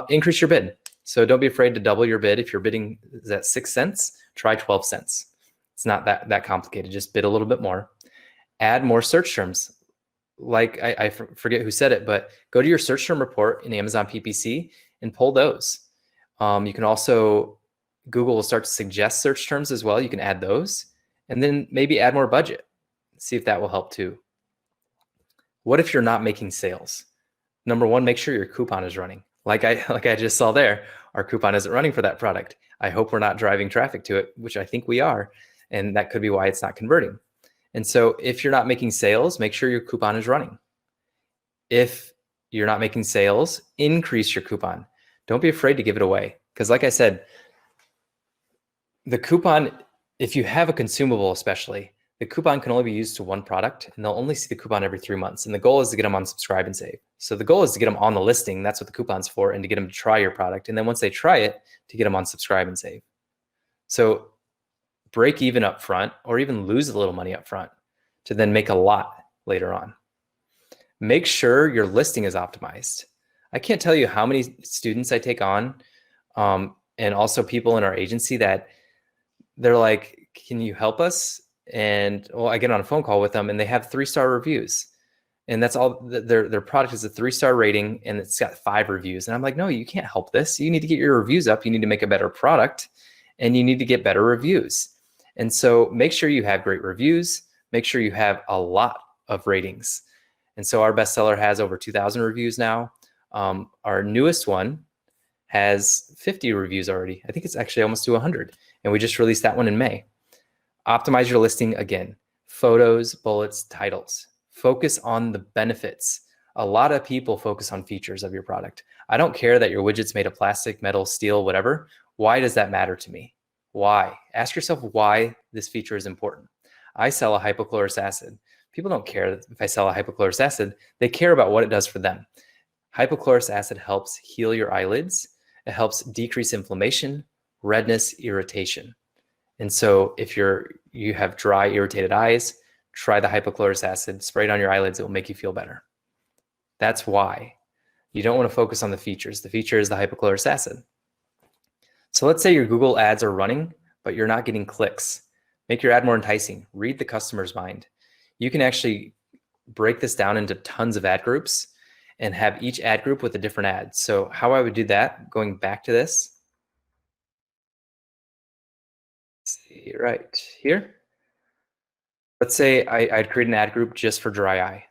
Increase your bid. So don't be afraid to double your bid. If your bidding is at 6 cents, try 12 cents. It's not that complicated. Just bid a little bit more. Add more search terms. Like I forget who said it, but go to your search term report in Amazon PPC and pull those. You can also, Google will start to suggest search terms as well. You can add those, and then maybe add more budget. See if that will help too. What if you're not making sales? Number 1, make sure your coupon is running. Like I just saw there, our coupon isn't running for that product. I hope we're not driving traffic to it, which I think we are. And that could be why it's not converting. And so if you're not making sales, make sure your coupon is running. If you're not making sales, increase your coupon. Don't be afraid to give it away. Because like I said, the coupon, if you have a consumable especially, the coupon can only be used to one product, and they'll only see the coupon every 3 months. And the goal is to get them on subscribe and save. So the goal is to get them on the listing. That's what the coupon's for, and to get them to try your product. And then once they try it, to get them on subscribe and save. So break even up front, or even lose a little money up front to then make a lot later on. Make sure your listing is optimized. I can't tell you how many students I take on, and also people in our agency that they're like, can you help us? And well, I get on a phone call with them and they have 3-star reviews, and that's all. Their product is a 3-star rating and it's got 5 reviews. And I'm like, no, you can't help this. You need to get your reviews up. You need to make a better product, and you need to get better reviews. And so make sure you have great reviews. Make sure you have a lot of ratings. And so our bestseller has over 2,000 reviews now. Our newest one has 50 reviews already. I think it's actually almost to 100. And we just released that one in May. Optimize your listing again. Photos, bullets, titles. Focus on the benefits. A lot of people focus on features of your product. I don't care that your widget's made of plastic, metal, steel, whatever. Why does that matter to me? Why? Ask yourself why this feature is important. I sell a hypochlorous acid. People don't care if I sell a hypochlorous acid. They care about what it does for them. Hypochlorous acid helps heal your eyelids. It helps decrease inflammation, redness, irritation. And so if you have dry, irritated eyes, try the hypochlorous acid, spray it on your eyelids. It will make you feel better. That's why. You don't want to focus on the features. The feature is the hypochlorous acid. So let's say your Google ads are running, but you're not getting clicks. Make your ad more enticing. Read the customer's mind. You can actually break this down into tons of ad groups and have each ad group with a different ad. So how I would do that, going back to this, let's see right here. Let's say I'd create an ad group just for dry eye.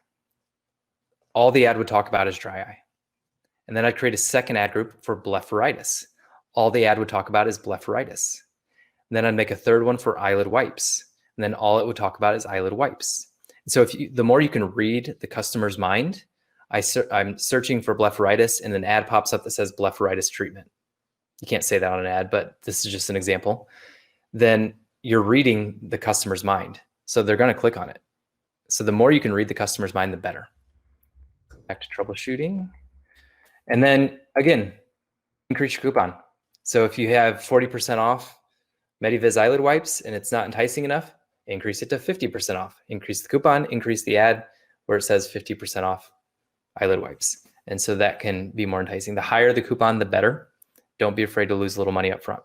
All the ad would talk about is dry eye. And then I'd create a second ad group for blepharitis. All the ad would talk about is blepharitis. And then I'd make a third one for eyelid wipes. And then all it would talk about is eyelid wipes. And so the more you can read the customer's mind, I'm searching for blepharitis and an ad pops up that says blepharitis treatment. You can't say that on an ad, but this is just an example. Then you're reading the customer's mind. So they're going to click on it. So the more you can read the customer's mind, the better. Back to troubleshooting. And then again, increase your coupon. So if you have 40% off Mediviz eyelid wipes and it's not enticing enough, increase it to 50% off. Increase the coupon, increase the ad where it says 50% off eyelid wipes. And so that can be more enticing. The higher the coupon, the better. Don't be afraid to lose a little money up front.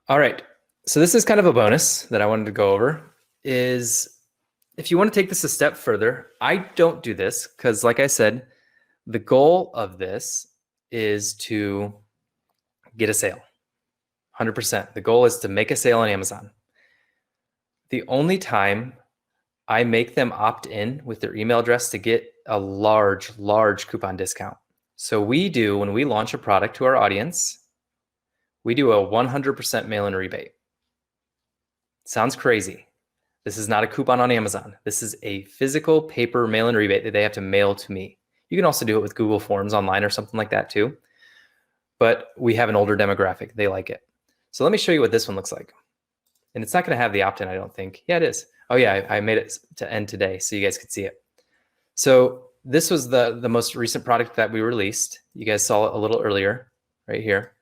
All right. So this is kind of a bonus that I wanted to go over is if you want to take this a step further, I don't do this because like I said, the goal of this is to get a sale. 100%. The goal is to make a sale on Amazon. The only time I make them opt in with their email address to get a large coupon discount. So when we launch a product to our audience, we do a 100% mail-in rebate. Sounds crazy. This is not a coupon on Amazon. This is a physical paper mail-in rebate that they have to mail to me. You can also do it with Google Forms online or something like that too. But we have an older demographic. They like it. So let me show you what this one looks like. And it's not going to have the opt-in, I don't think. Yeah, it is. Oh yeah, I made it to end today so you guys could see it. So this was the most recent product that we released. You guys saw it a little earlier right here.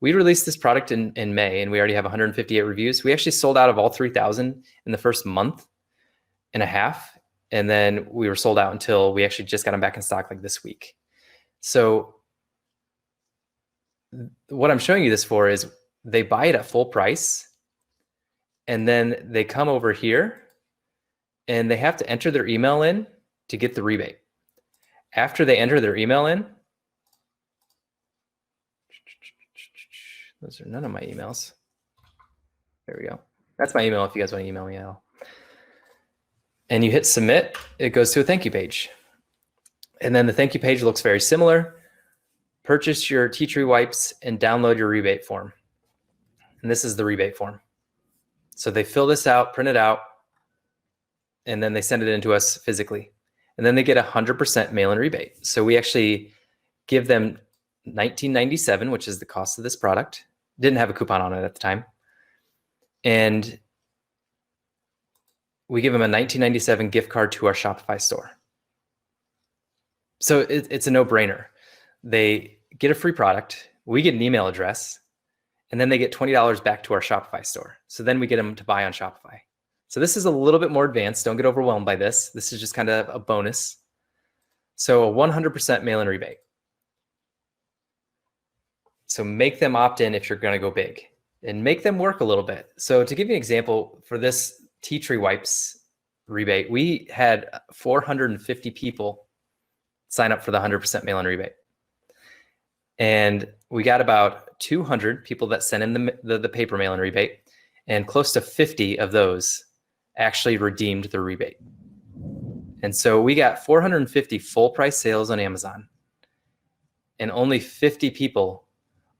We released this product in May and we already have 158 reviews. We actually sold out of all 3,000 in the first month and a half. And then we were sold out until we actually just got them back in stock like this week. So what I'm showing you this for is they buy it at full price and then they come over here and they have to enter their email in to get the rebate. After they enter their email in, those are none of my emails. There we go. That's my email if you guys want to email me now. And you hit submit, it goes to a thank you page. And then the thank you page looks very similar. Purchase your tea tree wipes and download your rebate form. And this is the rebate form. So they fill this out, print it out, and then they send it in to us physically. And then they get 100% mail-in rebate. So we actually give them $19.97, which is the cost of this product. Didn't have a coupon on it at the time. And we give them a $19.97 gift card to our Shopify store. So it's a no-brainer. They get a free product, we get an email address, and then they get $20 back to our Shopify store. So then we get them to buy on Shopify. So this is a little bit more advanced. Don't get overwhelmed by this. This is just kind of a bonus. So a 100% mail-in rebate. So make them opt in if you're going to go big and make them work a little bit. So to give you an example for this tea tree wipes rebate, we had 450 people sign up for the 100% mail-in rebate. And we got about 200 people that sent in the paper mail-in rebate, and close to 50 of those actually redeemed the rebate. And so we got 450 full price sales on Amazon, and only 50 people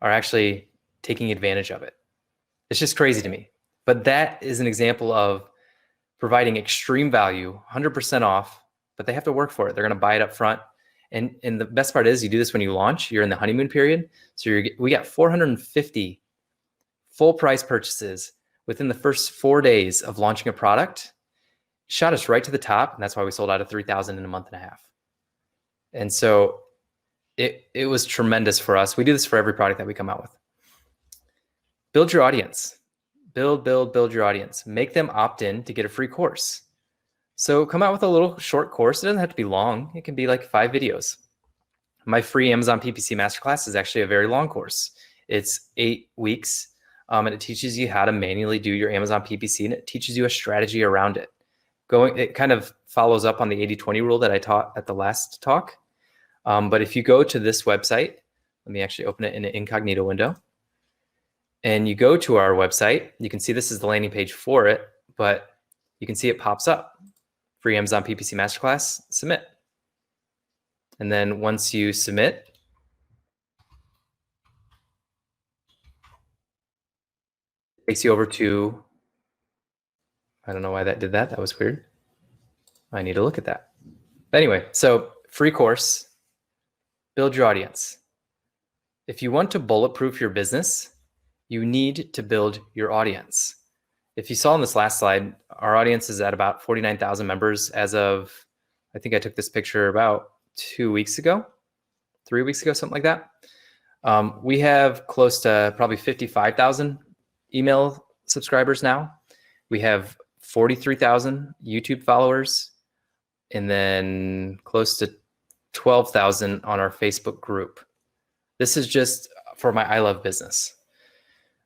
are actually taking advantage of it. It's just crazy to me. But that is an example of providing extreme value, 100% off, but they have to work for it. They're going to buy it up front. And the best part is you do this when you launch, you're in the honeymoon period. So we got 450 full price purchases within the first 4 days of launching a product, shot us right to the top. And that's why we sold out of 3,000 in a month and a half. And so it was tremendous for us. We do this for every product that we come out with. Build your audience. Build your audience. Make them opt in to get a free course. So come out with a little short course. It doesn't have to be long. It can be like 5 videos. My free Amazon PPC Masterclass is actually a very long course. It's 8 weeks, and it teaches you how to manually do your Amazon PPC, and it teaches you a strategy around it. It kind of follows up on the 80-20 rule that I taught at the last talk. But if you go to this website, let me actually open it in an incognito window. And you go to our website, you can see this is the landing page for it, but you can see it pops up. Free Amazon PPC Masterclass, submit. And then once you submit, it takes you over to, I don't know why that did that. That was weird. I need to look at that. But anyway, so free course, build your audience. If you want to bulletproof your business, you need to build your audience. If you saw on this last slide, our audience is at about 49,000 members as of, I think I took this picture about 2 weeks ago, 3 weeks ago, something like that. We have close to probably 55,000 email subscribers now. We have 43,000 YouTube followers, and then close to 12,000 on our Facebook group. This is just for my I Love business.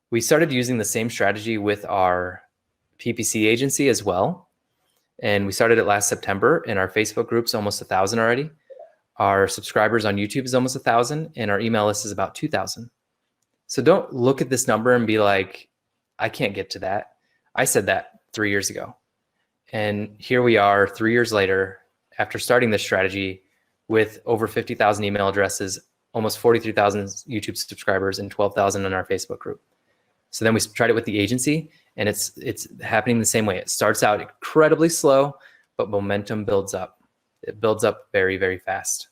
We started using the same strategy with our PPC agency as well. And we started it last September, and our Facebook group's almost 1,000 already. Our subscribers on YouTube is almost 1,000, and our email list is about 2,000. So don't look at this number and be like, I can't get to that. I said that 3 years ago. And here we are 3 years later, after starting this strategy with over 50,000 email addresses, almost 43,000 YouTube subscribers, and 12,000 in our Facebook group. So then we tried it with the agency, and it's happening the same way. It starts out incredibly slow, but momentum builds up. It builds up very, very fast.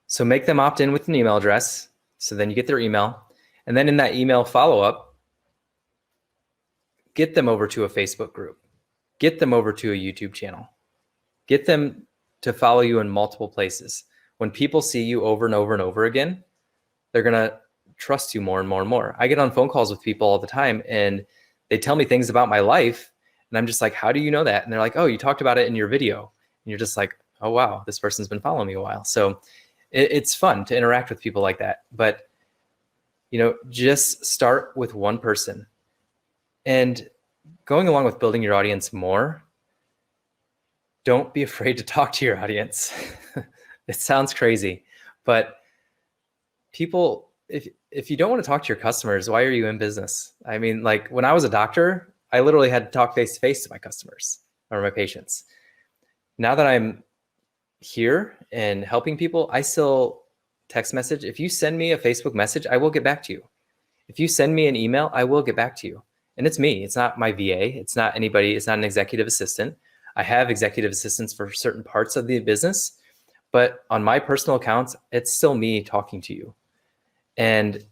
So make them opt in with an email address. So then you get their email. And then in that email follow-up, get them over to a Facebook group. Get them over to a YouTube channel. Get them to follow you in multiple places. When people see you over and over and over again, they're going to trust you more and more and more. I get on phone calls with people all the time, and they tell me things about my life, and I'm just like, how do you know that? And they're like, oh, you talked about it in your video. And you're just like, oh, wow, this person's been following me a while. So it's fun to interact with people like that. But, you know, just start with one person. And going along with building your audience more, don't be afraid to talk to your audience. It sounds crazy, but people, if you don't want to talk to your customers, why are you in business? I mean, like when I was a doctor, I literally had to talk face-to-face to my customers or my patients. Now that I'm here and helping people, I still text message. If you send me a Facebook message, I will get back to you. If you send me an email, I will get back to you. And it's me. It's not my VA. It's not anybody. It's not an executive assistant. I have executive assistants for certain parts of the business, but on my personal accounts, it's still me talking to you. And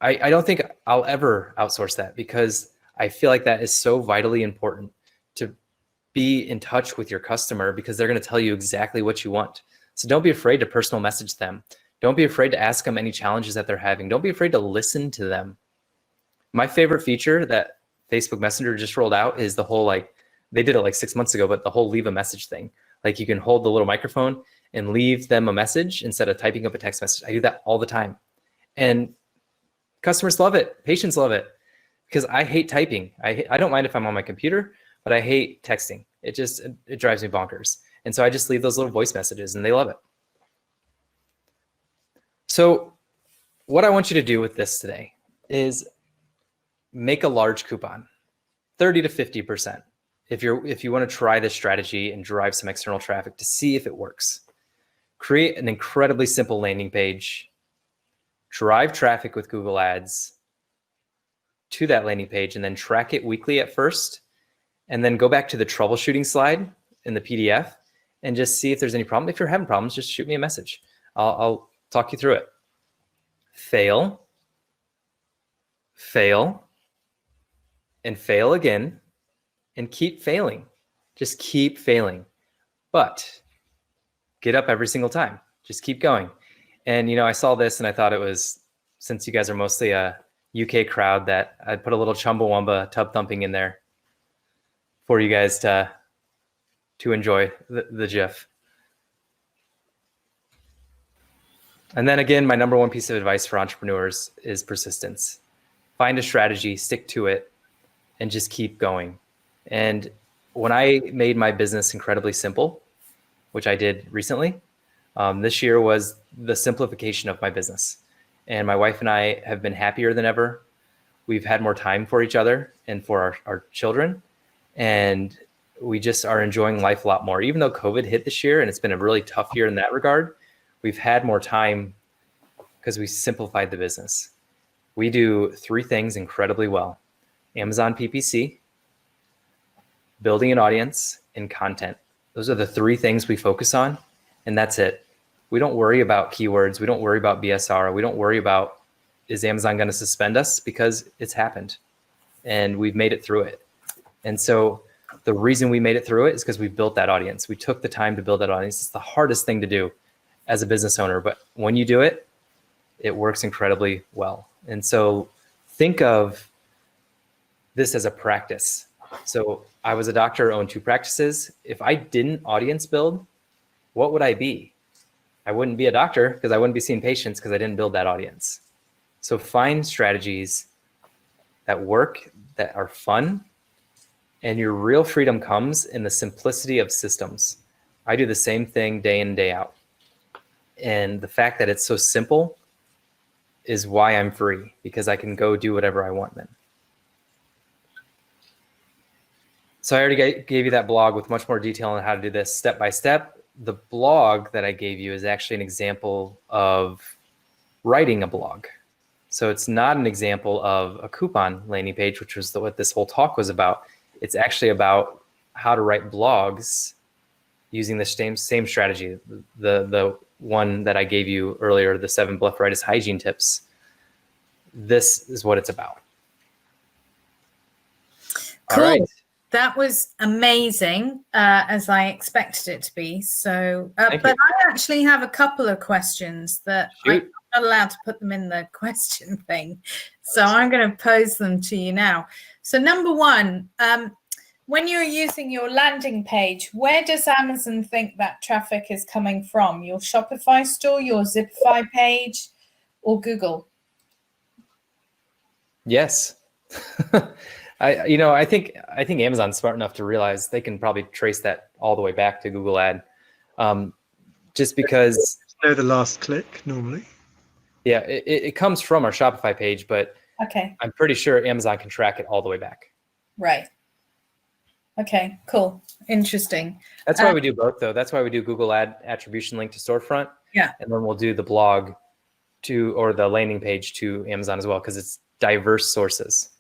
I don't think I'll ever outsource that, because I feel like that is so vitally important to be in touch with your customer, because they're going to tell you exactly what you want. So don't be afraid to personal message them. Don't be afraid to ask them any challenges that they're having. Don't be afraid to listen to them. My favorite feature that Facebook Messenger just rolled out is the whole, like, they did it like 6 months ago, but the whole leave a message thing. Like you can hold the little microphone and leave them a message instead of typing up a text message. I do that all the time. And customers love it. Patients love it, because I hate typing. I don't mind if I'm on my computer, but I hate texting. It drives me bonkers. And so I just leave those little voice messages, and they love it. So what I want you to do with this today is make a large coupon, 30 to 50%. If you want to try this strategy and drive some external traffic to see if it works, create an incredibly simple landing page, drive traffic with Google Ads to that landing page, and then track it weekly at first. and then go back to the troubleshooting slide in the PDF and just see if there's any problem. If you're having problems, just shoot me a message. I'll talk you through it. Fail, fail, and fail again, and keep failing. Just keep failing. But get up every single time. Just keep going. And, I saw this and I thought it was, since you guys are mostly a UK crowd, that I'd put a little Chumbawamba tub thumping in there for you guys to enjoy the GIF. And then again, my number one piece of advice for entrepreneurs is persistence. Find a strategy, stick to it, and just keep going. And when I made my business incredibly simple, which I did recently, this year was the simplification of my business. And my wife and I have been happier than ever. We've had more time for each other and for our children. And we just are enjoying life a lot more. Even though COVID hit this year and it's been a really tough year in that regard, we've had more time because we simplified the business. We do 3 things incredibly well: Amazon PPC, building an audience, and content. Those are the 3 things we focus on, and that's it. We don't worry about keywords. We don't worry about BSR. We don't worry about, is Amazon going to suspend us? Because it's happened and we've made it through it. And so the reason we made it through it is because we built that audience. We took the time to build that audience. It's the hardest thing to do as a business owner, but when you do it, it works incredibly well. And so think of this as a practice. So I was a doctor, owned 2 practices. If I didn't audience build, what would I be? I wouldn't be a doctor because I wouldn't be seeing patients because I didn't build that audience. So find strategies that work, that are fun, and your real freedom comes in the simplicity of systems. I do the same thing day in and day out. And the fact that it's so simple is why I'm free, because I can go do whatever I want then. So I already gave you that blog with much more detail on how to do this step by step. The blog that I gave you is actually an example of writing a blog. So it's not an example of a coupon landing page, which was what this whole talk was about. It's actually about how to write blogs using the same strategy, the one that I gave you earlier, the 7 blepharitis hygiene tips. This is what it's about. Cool. All right. That was amazing, as I expected it to be. So, but I actually have a couple of questions that I'm not allowed to put them in the question thing. So I'm going to pose them to you now. So number 1, when you're using your landing page, where does Amazon think that traffic is coming from? Your Shopify store, your Zipify page, or Google? Yes. I think Amazon's smart enough to realize they can probably trace that all the way back to Google Ad, just because. Know the last click normally. Yeah, it comes from our Shopify page, but okay, I'm pretty sure Amazon can track it all the way back. Right. Okay, cool. Interesting. That's why we do both, though. That's why we do Google Ad attribution link to storefront. Yeah. And then we'll do the blog or the landing page to Amazon as well, because it's diverse sources.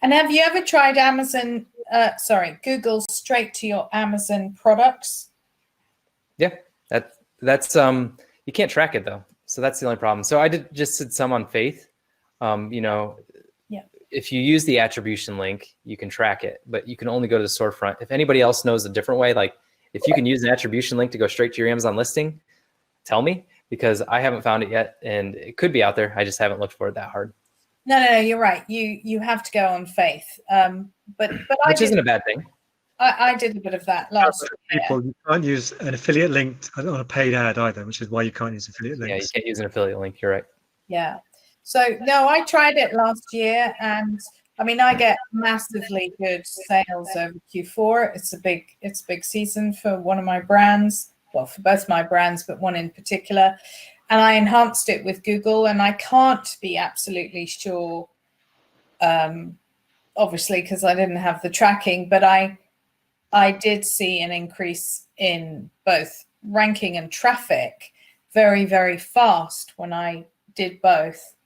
And have you ever tried Google straight to your Amazon products? Yeah, that's you can't track it though. So that's the only problem. So I did some on Faith. If you use the attribution link, you can track it, but you can only go to the storefront. If anybody else knows a different way, like if you can use an attribution link to go straight to your Amazon listing, tell me, because I haven't found it yet, and it could be out there. I just haven't looked for it that hard. No, you're right. You have to go on Faith, but which isn't a bad thing. I did a bit of that last year. You can't use an affiliate link on a paid ad either, which is why you can't use affiliate links. Yeah, you can't use an affiliate link. You're right. Yeah. So no, I tried it last year, and I mean, I get massively good sales over Q4. It's a big season for one of my brands. Well, for both my brands, but one in particular. And I enhanced it with Google, and I can't be absolutely sure, obviously, because I didn't have the tracking, but I did see an increase in both ranking and traffic very, very fast when I did both.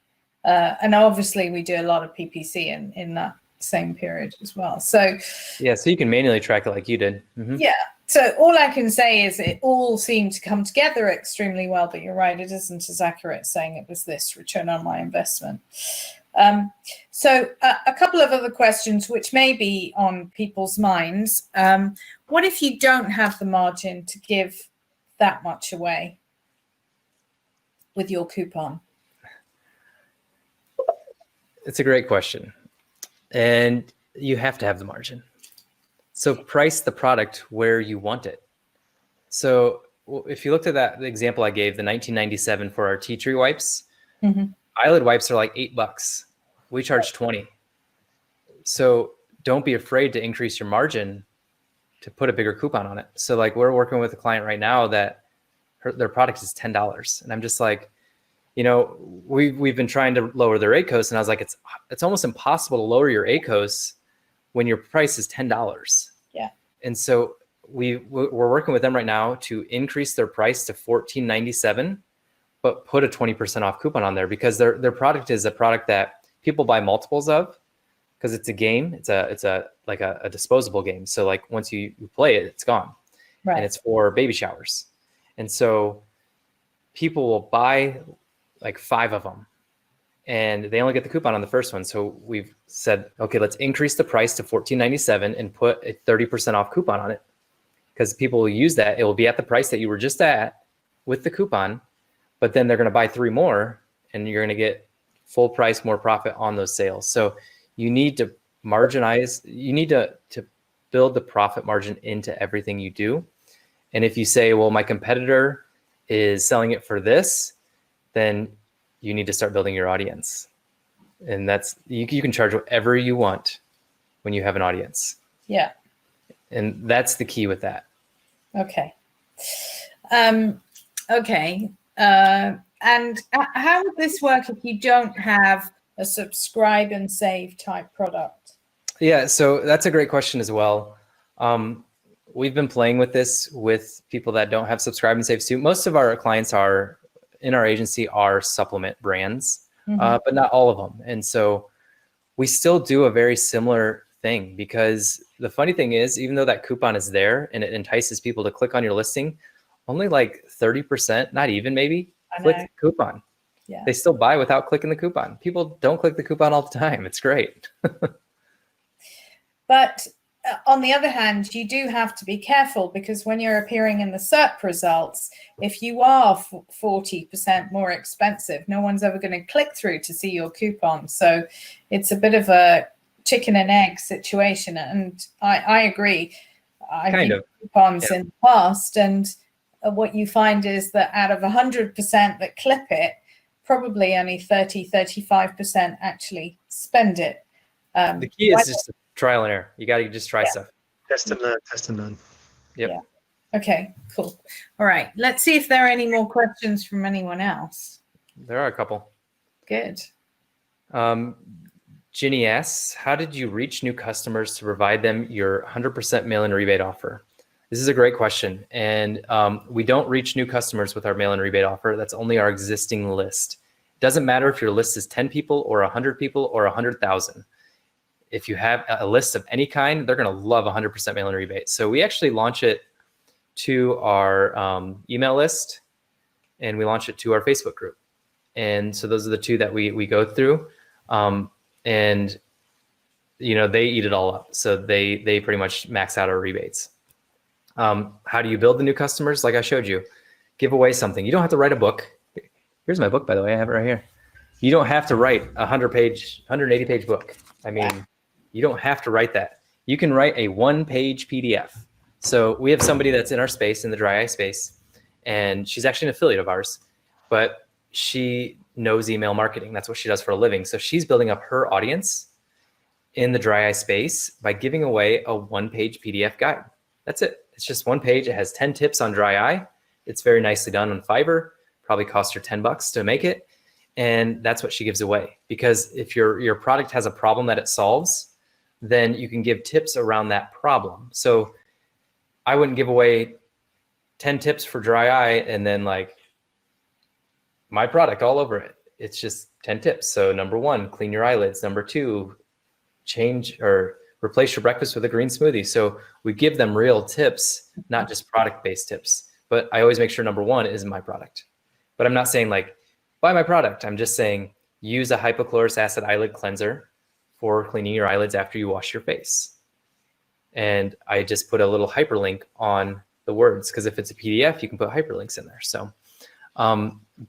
And obviously, we do a lot of PPC in that same period as well. So yeah, so you can manually track it like you did. yeah. So all I can say is it all seemed to come together extremely well, but you're right, it isn't as accurate saying it was this return on my investment. So a couple of other questions which may be on people's minds. What if you don't have the margin to give that much away with your coupon? It's a great question. And you have to have the margin. So price the product where you want it. So if you looked at the example I gave, the 1997 for our tea tree wipes, eyelid wipes are like $8. We charge 20. So don't be afraid to increase your margin to put a bigger coupon on it. So like we're working with a client right now that their product is $10. And I'm just like, you know, we've been trying to lower their ACOS, and I was like, it's almost impossible to lower your ACOS when your price is $10. Yeah. And so we're working with them right now to increase their price to $14.97, but put a 20% off coupon on there because their product is a product that people buy multiples of because it's a game. It's like a disposable game. So like once you play it, it's gone. Right. And it's for baby showers. And so people will buy like 5 of them and they only get the coupon on the first one. So we've said, okay, let's increase the price to $14.97 and put a 30% off coupon on it because people will use that. It will be at the price that you were just at with the coupon, but then they're going to buy 3 more and you're going to get full price, more profit on those sales. So you need to marginize, you need to build the profit margin into everything you do. And if you say, well, my competitor is selling it for this, then you need to start building your audience. And that's, you can charge whatever you want when you have an audience. Yeah. And that's the key with that. Okay. Okay. And how would this work if you don't have a subscribe and save type product? Yeah, so that's a great question as well. We've been playing with this with people that don't have subscribe and save too. Most of our clients in our agency are supplement brands, but not all of them. And so we still do a very similar thing because the funny thing is, even though that coupon is there and it entices people to click on your listing, only like 30%, not even maybe, click the coupon. Yeah. They still buy without clicking the coupon. People don't click the coupon all the time. It's great. But on the other hand, you do have to be careful because when you're appearing in the SERP results, if you are 40% more expensive, no one's ever going to click through to see your coupon. So it's a bit of a chicken and egg situation. And I agree. I've used coupons in the past, and what you find is that out of 100% that clip it, probably only 35% actually spend it. The key is just trial and error. You got to just try stuff. Test and learn, test and learn. Yep. Yeah. Okay, cool. All right. Let's see if there are any more questions from anyone else. There are a couple. Good. Ginny asks, how did you reach new customers to provide them your 100% mail-in rebate offer? This is a great question. And we don't reach new customers with our mail-in rebate offer. That's only our existing list. It doesn't matter if your list is 10 people or 100 people or 100,000. If you have a list of any kind, they're going to love 100% mail-in rebate. So we actually launch it to our email list, and we launch it to our Facebook group. And so those are the two that we go through. And you know, they eat it all up. So they pretty much max out our rebates. How do you build the new customers? Like I showed you, give away something. You don't have to write a book. Here's my book, by the way. I have it right here. You don't have to write a 180-page book. I mean, you don't have to write that. You can write a 1-page PDF. So we have somebody that's in our space, in the dry eye space, and she's actually an affiliate of ours, but she knows email marketing. That's what she does for a living. So she's building up her audience in the dry eye space by giving away a 1-page PDF guide. That's it. It's just 1 page. It has 10 tips on dry eye. It's very nicely done on Fiverr. Probably cost her $10 to make it. And that's what she gives away. Because if your product has a problem that it solves, then you can give tips around that problem. So I wouldn't give away 10 tips for dry eye and then like my product all over it. It's just 10 tips. So number 1, clean your eyelids. Number 2, change or replace your breakfast with a green smoothie. So we give them real tips, not just product-based tips. But I always make sure number one is my product. But I'm not saying like, buy my product. I'm just saying use a hypochlorous acid eyelid cleanser for cleaning your eyelids after you wash your face. And I just put a little hyperlink on the words, because if it's a PDF, you can put hyperlinks in there. So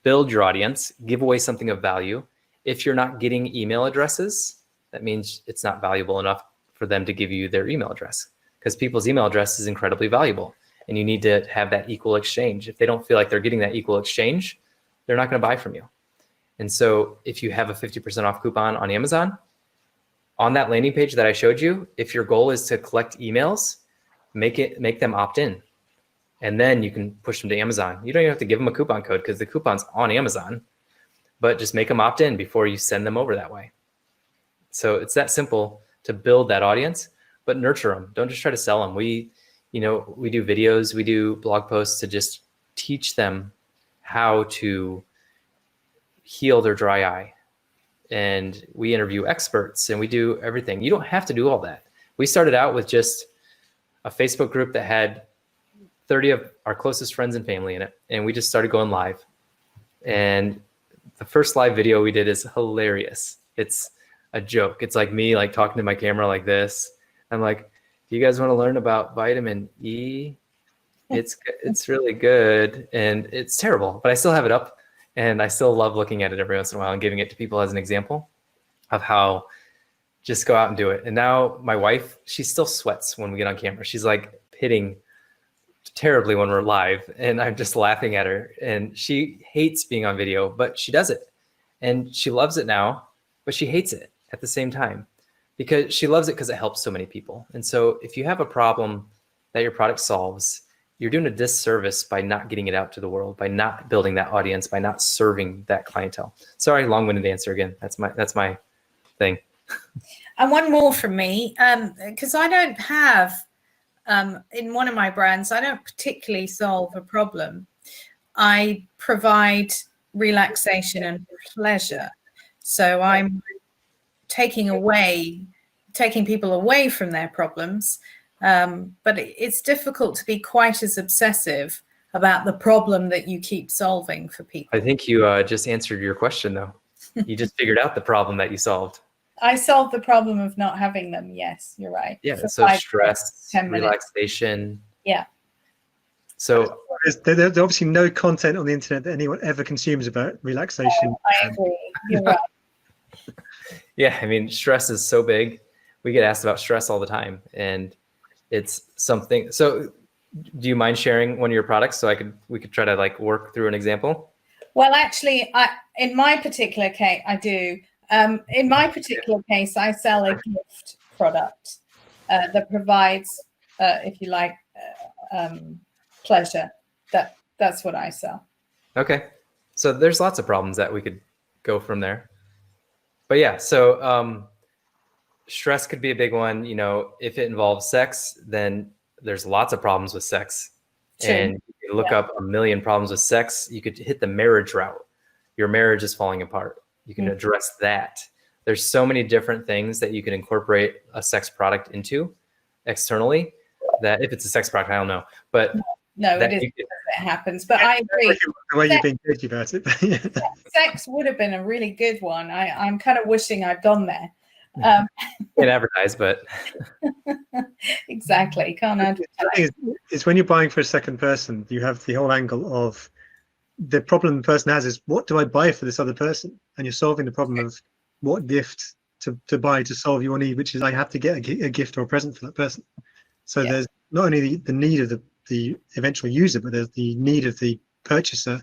build your audience, give away something of value. If you're not getting email addresses, that means it's not valuable enough for them to give you their email address, because people's email address is incredibly valuable and you need to have that equal exchange. If they don't feel like they're getting that equal exchange, they're not going to buy from you. And so if you have a 50% off coupon on Amazon, on that landing page that I showed you, if your goal is to collect emails, make them opt in. And then you can push them to Amazon. You don't even have to give them a coupon code because the coupon's on Amazon, but just make them opt in before you send them over that way. So it's that simple to build that audience, but nurture them. Don't just try to sell them. We do videos, we do blog posts to just teach them how to heal their dry eye. And we interview experts and we do everything. You don't have to do all that. We started out with just a Facebook group that had 30 of our closest friends and family in it. And we just started going live. And the first live video we did is hilarious. It's a joke. It's like me like talking to my camera like this. I'm like, do you guys want to learn about vitamin E? It's really good. And it's terrible, but I still have it up. And I still love looking at it every once in a while and giving it to people as an example of how just go out and do it. And now my wife, she still sweats when we get on camera. She's like pitting terribly when we're live, and I'm just laughing at her. And she hates being on video, but she does it. And she loves it now, but she hates it at the same time, because she loves it because it helps so many people. And so if you have a problem that your product solves, you're doing a disservice by not getting it out to the world, by not building that audience, by not serving that clientele. Sorry, long-winded answer again. That's my thing. And one more from me, because I don't have, in one of my brands, I don't particularly solve a problem. I provide relaxation and pleasure. So I'm taking people away from their problems. But it's difficult to be quite as obsessive about the problem that you keep solving for people. I think you just answered your question, though. You just figured out the problem that you solved. I solved the problem of not having them. Yes, you're right. Yeah, so stress, 10 minutes. Relaxation. Yeah. So there's obviously no content on the internet that anyone ever consumes about relaxation. Oh, I agree. You're right. Yeah, I mean, stress is so big. We get asked about stress all the time, and it's something. So do you mind sharing one of your products so we could try to like work through an example? Well, actually, in my particular case, I do. In my particular case, I sell a gift product that provides, if you like, pleasure. That's what I sell. Okay. So there's lots of problems that we could go from there. But yeah, so stress could be a big one. You know, if it involves sex, then there's lots of problems with sex. True. And you can look up a million problems with sex. You could hit the marriage route. Your marriage is falling apart. You can address that. There's so many different things that you can incorporate a sex product into externally, that if it's a sex product, I don't know. But no, it is. It happens. But I agree. The way you've been judgy about it. Sex would have been a really good one. I'm kind of wishing I'd gone there. Can't advertise, but exactly, can't advertise. It's when you're buying for a second person, you have the whole angle of the problem the person has is, what do I buy for this other person? And you're solving the problem of what gift to buy to solve your need, which is I have to get a gift or a present for that person. So there's not only the need of the eventual user, but there's the need of the purchaser,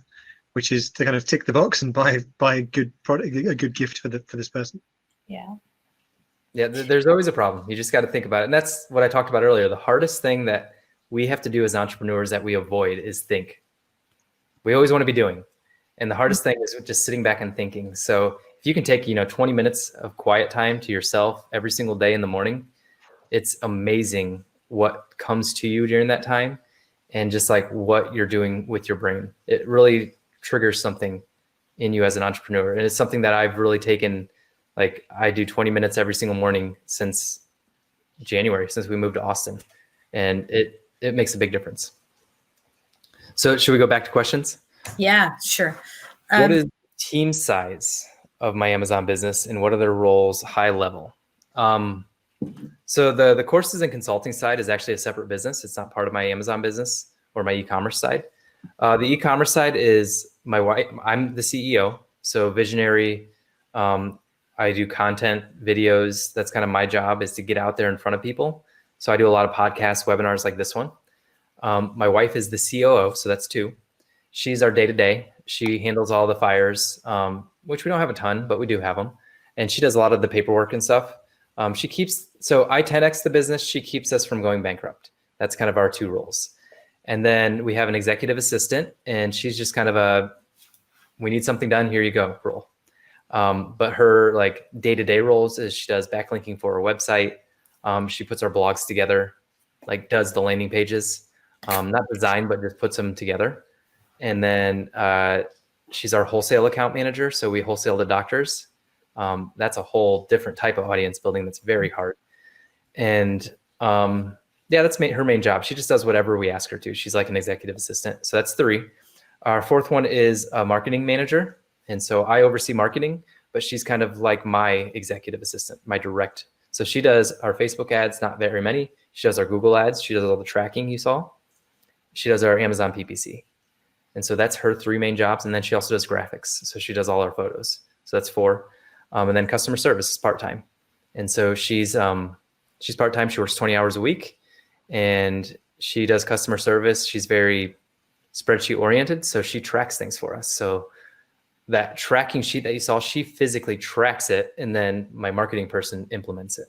which is to kind of tick the box and buy a good product, a good gift for this person. Yeah. Yeah, there's always a problem. You just got to think about it. And that's what I talked about earlier. The hardest thing that we have to do as entrepreneurs that we avoid is think. We always want to be doing. And the hardest thing is just sitting back and thinking. So if you can take, 20 minutes of quiet time to yourself every single day in the morning, it's amazing what comes to you during that time and just like what you're doing with your brain. It really triggers something in you as an entrepreneur. And it's something that I've really taken Like I do 20 minutes every single morning since January, since we moved to Austin, and it makes a big difference. So should we go back to questions? Yeah, sure. What is team size of my Amazon business, and what are their roles high level? So the courses and consulting side is actually a separate business. It's not part of my Amazon business or my e-commerce side. The e-commerce side is my wife. I'm the CEO, so visionary. I do content, videos. That's kind of my job, is to get out there in front of people. So I do a lot of podcasts, webinars like this one. My wife is the COO, so that's 2. She's our day-to-day. She handles all the fires, which we don't have a ton, but we do have them. And she does a lot of the paperwork and stuff. So I 10x the business. She keeps us from going bankrupt. That's kind of our 2 roles. And then we have an executive assistant, and she's just kind of a, we need something done, here you go role. But her like day-to-day roles is she does backlinking for our website. She puts our blogs together, like does the landing pages, not design, but just puts them together. And then she's our wholesale account manager. So we wholesale to doctors. That's a whole different type of audience building that's very hard. And yeah, that's her main job. She just does whatever we ask her to. She's like an executive assistant. So that's 3. Our 4th one is a marketing manager. And so I oversee marketing, but she's kind of like my executive assistant, my direct. So she does our Facebook ads, not very many. She does our Google ads. She does all the tracking you saw. She does our Amazon PPC. And so that's her 3 main jobs. And then she also does graphics. So she does all our photos. So that's 4. And then customer service is part-time. And so she's part-time. She works 20 hours a week, and she does customer service. She's very spreadsheet oriented. So she tracks things for us. So that tracking sheet that you saw, she physically tracks it, and then my marketing person implements it.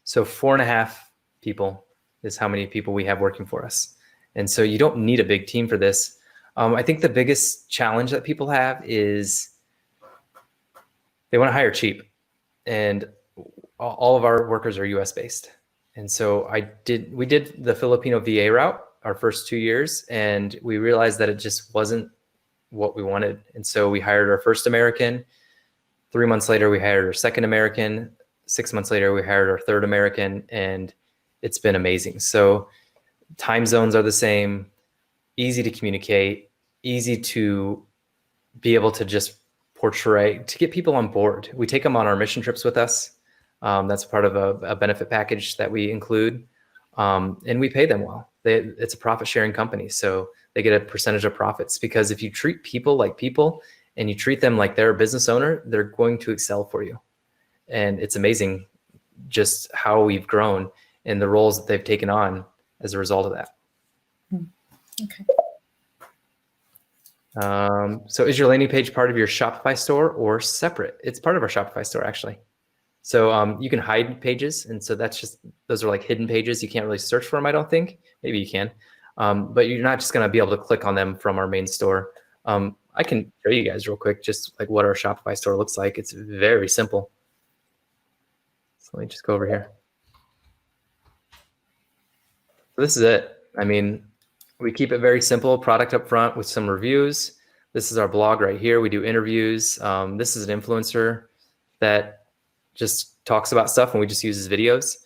So 4.5 people is how many people we have working for us. And so you don't need a big team for this. I think the biggest challenge that people have is they want to hire cheap, and all of our workers are US based. And so we did the Filipino VA route our first 2 years, and we realized that it just wasn't what we wanted. And so we hired our first American. 3 months later, we hired our second American. 6 months later, we hired our third American, and it's been amazing. So time zones are the same, easy to communicate, easy to be able to just portray, to get people on board. We take them on our mission trips with us. That's part of a benefit package that we include. And we pay them well. It's a profit sharing company. So they get a percentage of profits, because if you treat people like people and you treat them like they're a business owner, they're going to excel for you. And it's amazing just how we've grown and the roles that they've taken on as a result of that. Okay. So is your landing page part of your Shopify store or separate? It's part of our Shopify store, actually. So you can hide pages. And so those are like hidden pages. You can't really search for them, I don't think. Maybe you can. But you're not just going to be able to click on them from our main store. I can show you guys real quick just like what our Shopify store looks like. It's very simple. So let me just go over here. So this is it. I mean, we keep it very simple, product up front with some reviews. This is our blog right here. We do interviews. This is an influencer that just talks about stuff, and we just use his videos.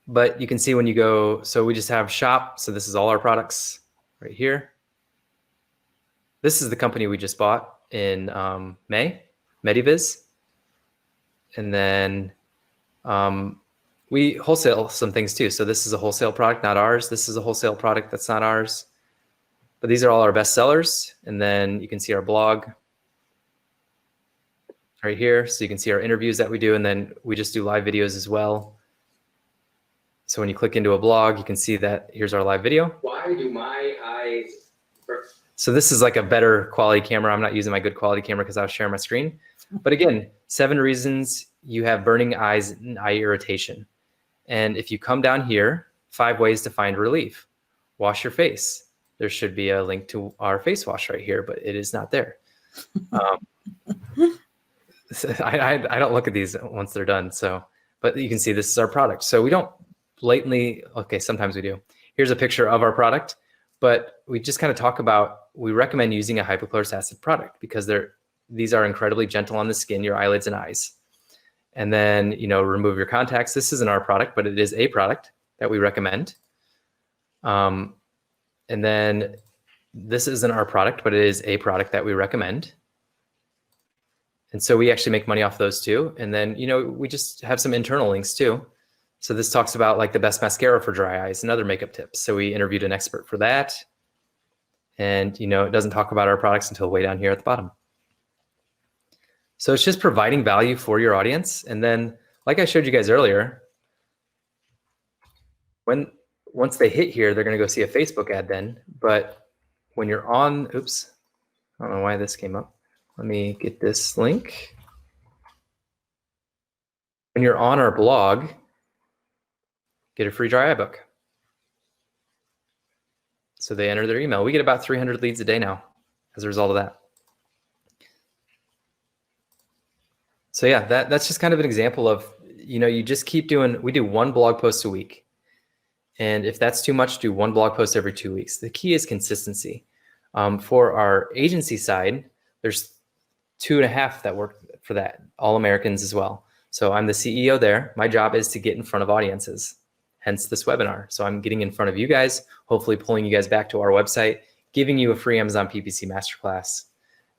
But you can see when you go, so we just have shop. So this is all our products right here. This is the company we just bought in May, Mediviz. And then we wholesale some things too. So this is a wholesale product, not ours. This is a wholesale product that's not ours. But these are all our best sellers. And then you can see our blog right here. So you can see our interviews that we do. And then we just do live videos as well. So when you click into a blog, you can see that here's our live video. Why do my eyes burn? So this is like a better quality camera. I'm not using my good quality camera because I was sharing my screen. But again, 7 reasons you have burning eyes and eye irritation. And if you come down here, 5 ways to find relief. Wash your face. There should be a link to our face wash right here, but it is not there. I don't look at these once they're done. So, but you can see this is our product. So we don't blatantly, okay, sometimes we do. Here's a picture of our product, but we just kind of talk about, we recommend using a hypochlorous acid product because these are incredibly gentle on the skin, your eyelids and eyes. And then, remove your contacts. This isn't our product, but it is a product that we recommend. And then this isn't our product, but it is a product that we recommend. And so we actually make money off those too. And then, we just have some internal links too. So this talks about like the best mascara for dry eyes and other makeup tips. So we interviewed an expert for that. And, it doesn't talk about our products until way down here at the bottom. So it's just providing value for your audience. And then, like I showed you guys earlier, once they hit here, they're going to go see a Facebook ad then. But when you're on, oops, I don't know why this came up. Let me get this link. When you're on our blog, get a free dry eye book. So they enter their email. We get about 300 leads a day now as a result of that. So yeah, that's just kind of an example of, you just keep doing, we do one blog post a week. And if that's too much, do one blog post every 2 weeks. The key is consistency. For our agency side, there's 2.5 that work for that, all Americans as well. So I'm the CEO there. My job is to get in front of audiences, hence this webinar. So I'm getting in front of you guys, hopefully pulling you guys back to our website, giving you a free Amazon PPC masterclass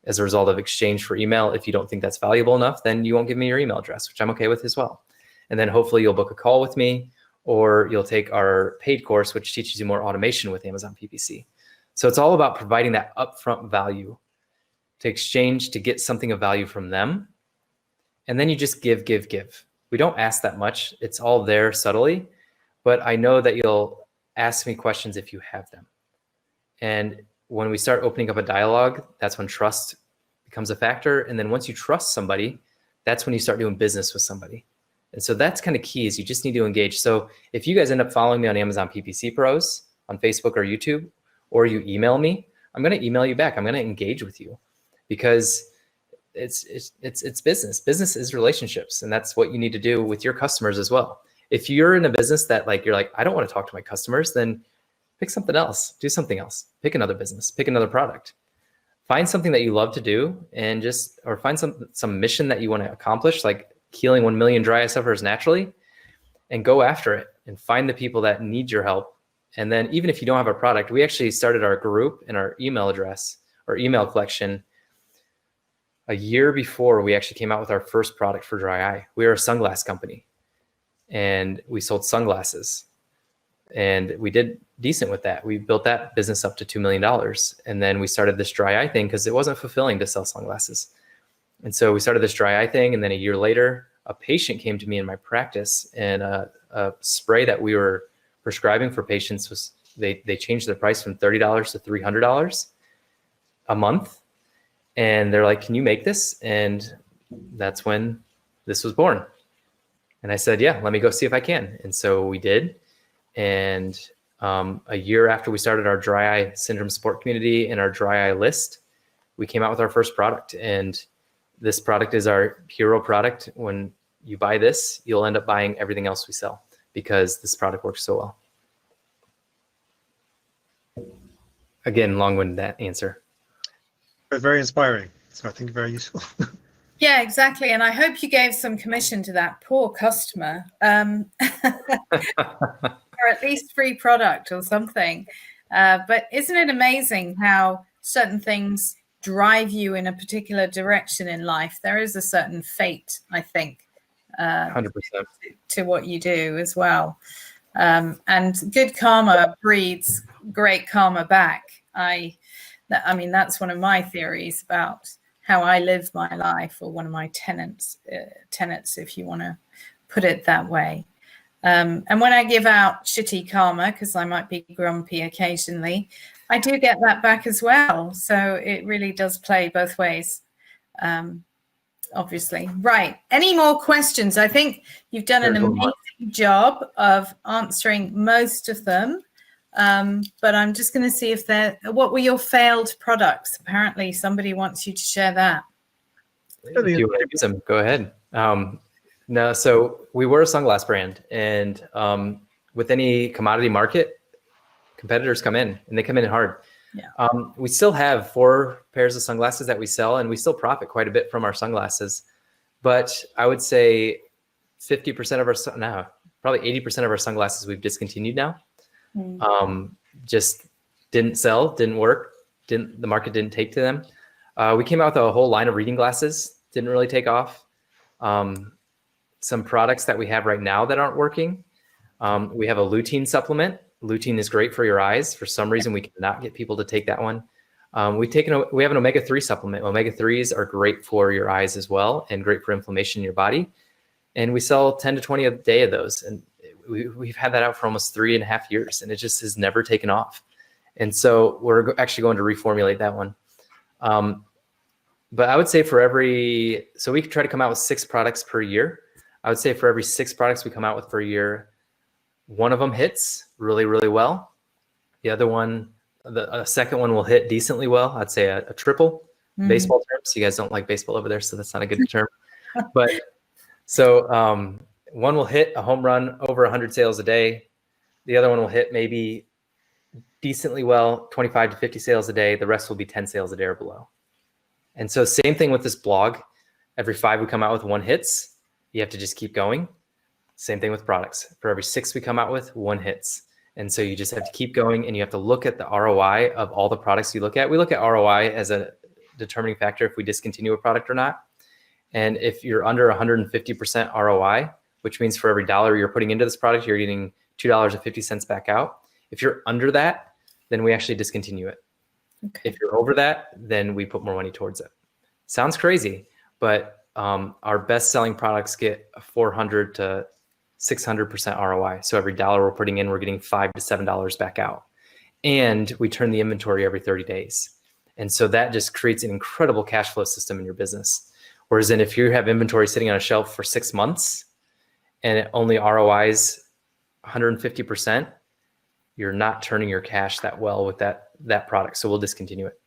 as a result of exchange for email. If you don't think that's valuable enough, then you won't give me your email address, which I'm okay with as well. And then hopefully you'll book a call with me, or you'll take our paid course, which teaches you more automation with Amazon PPC. So it's all about providing that upfront value to exchange, to get something of value from them. And then you just give. We don't ask that much. It's all there subtly, but I know that you'll ask me questions if you have them. And when we start opening up a dialogue, that's when trust becomes a factor. And then once you trust somebody, that's when you start doing business with somebody. And so that's kind of key, is you just need to engage. So if you guys end up following me on Amazon PPC Pros on Facebook or YouTube, or you email me, I'm going to email you back. I'm going to engage with you, because it's business. Business is relationships, and that's what you need to do with your customers as well. If you're in a business that you're like, I don't want to talk to my customers, then pick something else, do something else, pick another business, pick another product, find something that you love to do, and or find some mission that you want to accomplish, like healing 1 million dry eye sufferers naturally, and go after it and find the people that need your help. And then even if you don't have a product, we actually started our group and our email address or email collection a year before we actually came out with our first product for dry eye. We are a sunglass company, and we sold sunglasses, and we did decent with that. We built that business up to $2 million. And then we started this dry eye thing because it wasn't fulfilling to sell sunglasses. And so we started this dry eye thing. And then a year later, a patient came to me in my practice, and a spray that we were prescribing for patients was, they changed their price from $30 to $300 a month. And they're like, can you make this? And that's when this was born. And I said, yeah, let me go see if I can. And so we did. And a year after we started our dry eye syndrome support community and our dry eye list, we came out with our first product. And this product is our hero product. When you buy this, you'll end up buying everything else we sell, because this product works so well. Again, long-winded that answer. But very inspiring. So I think very useful. Yeah, exactly. And I hope you gave some commission to that poor customer, or at least free product or something. But isn't it amazing how certain things drive you in a particular direction in life? There is a certain fate, I think, 100%. to what you do as well. And good karma breeds great karma back. I mean, that's one of my theories about how I live my life, or one of my tenets, if you want to put it that way. And when I give out shitty karma, because I might be grumpy occasionally, I do get that back as well. So it really does play both ways, obviously. Right. Any more questions? I think you've done an amazing job of answering most of them. But I'm just going to see if what were your failed products? Apparently somebody wants you to share that. If you want to use them, go ahead. No, so we were a sunglass brand, and with any commodity market, competitors come in, and they come in hard. Yeah. We still have 4 pairs of sunglasses that we sell, and we still profit quite a bit from our sunglasses. But I would say 50% of our, probably 80% of our sunglasses we've discontinued now. Just didn't sell, didn't work, the market didn't take to them. We came out with a whole line of reading glasses, didn't really take off. Some products that we have right now that aren't working. We have a lutein supplement. Lutein is great for your eyes. For some reason, we cannot get people to take that one. We have an omega-3 supplement. Omega-3s are great for your eyes as well, and great for inflammation in your body. And we sell 10 to 20 a day of those. And we've had that out for almost 3.5 years, and it just has never taken off. And so we're actually going to reformulate that one. But I would say so we try to come out with 6 products per year. I would say for every 6 products we come out with per year, one of them hits really, really well. The other one, the second one will hit decently well. I'd say a triple. Baseball terms. You guys don't like baseball over there, so that's not a good term. But so one will hit a home run, over 100 sales a day. The other one will hit maybe decently well, 25 to 50 sales a day. The rest will be 10 sales a day or below. And so same thing with this blog. Every 5 we come out with, 1 hits. You have to just keep going. Same thing with products. For every 6 we come out with, 1 hits. And so you just have to keep going, and you have to look at the ROI of all the products you look at. We look at ROI as a determining factor if we discontinue a product or not. And if you're under 150% ROI, which means for every $1 you're putting into this product, you're getting $2.50 back out. If you're under that, then we actually discontinue it. Okay. If you're over that, then we put more money towards it. Sounds crazy, but our best-selling products get a 400 to 600% ROI. So every $1 we're putting in, we're getting $5 to $7 back out. And we turn the inventory every 30 days. And so that just creates an incredible cash flow system in your business. Whereas then if you have inventory sitting on a shelf for 6 months and it only ROIs 150%, you're not turning your cash that well with that product. So we'll discontinue it.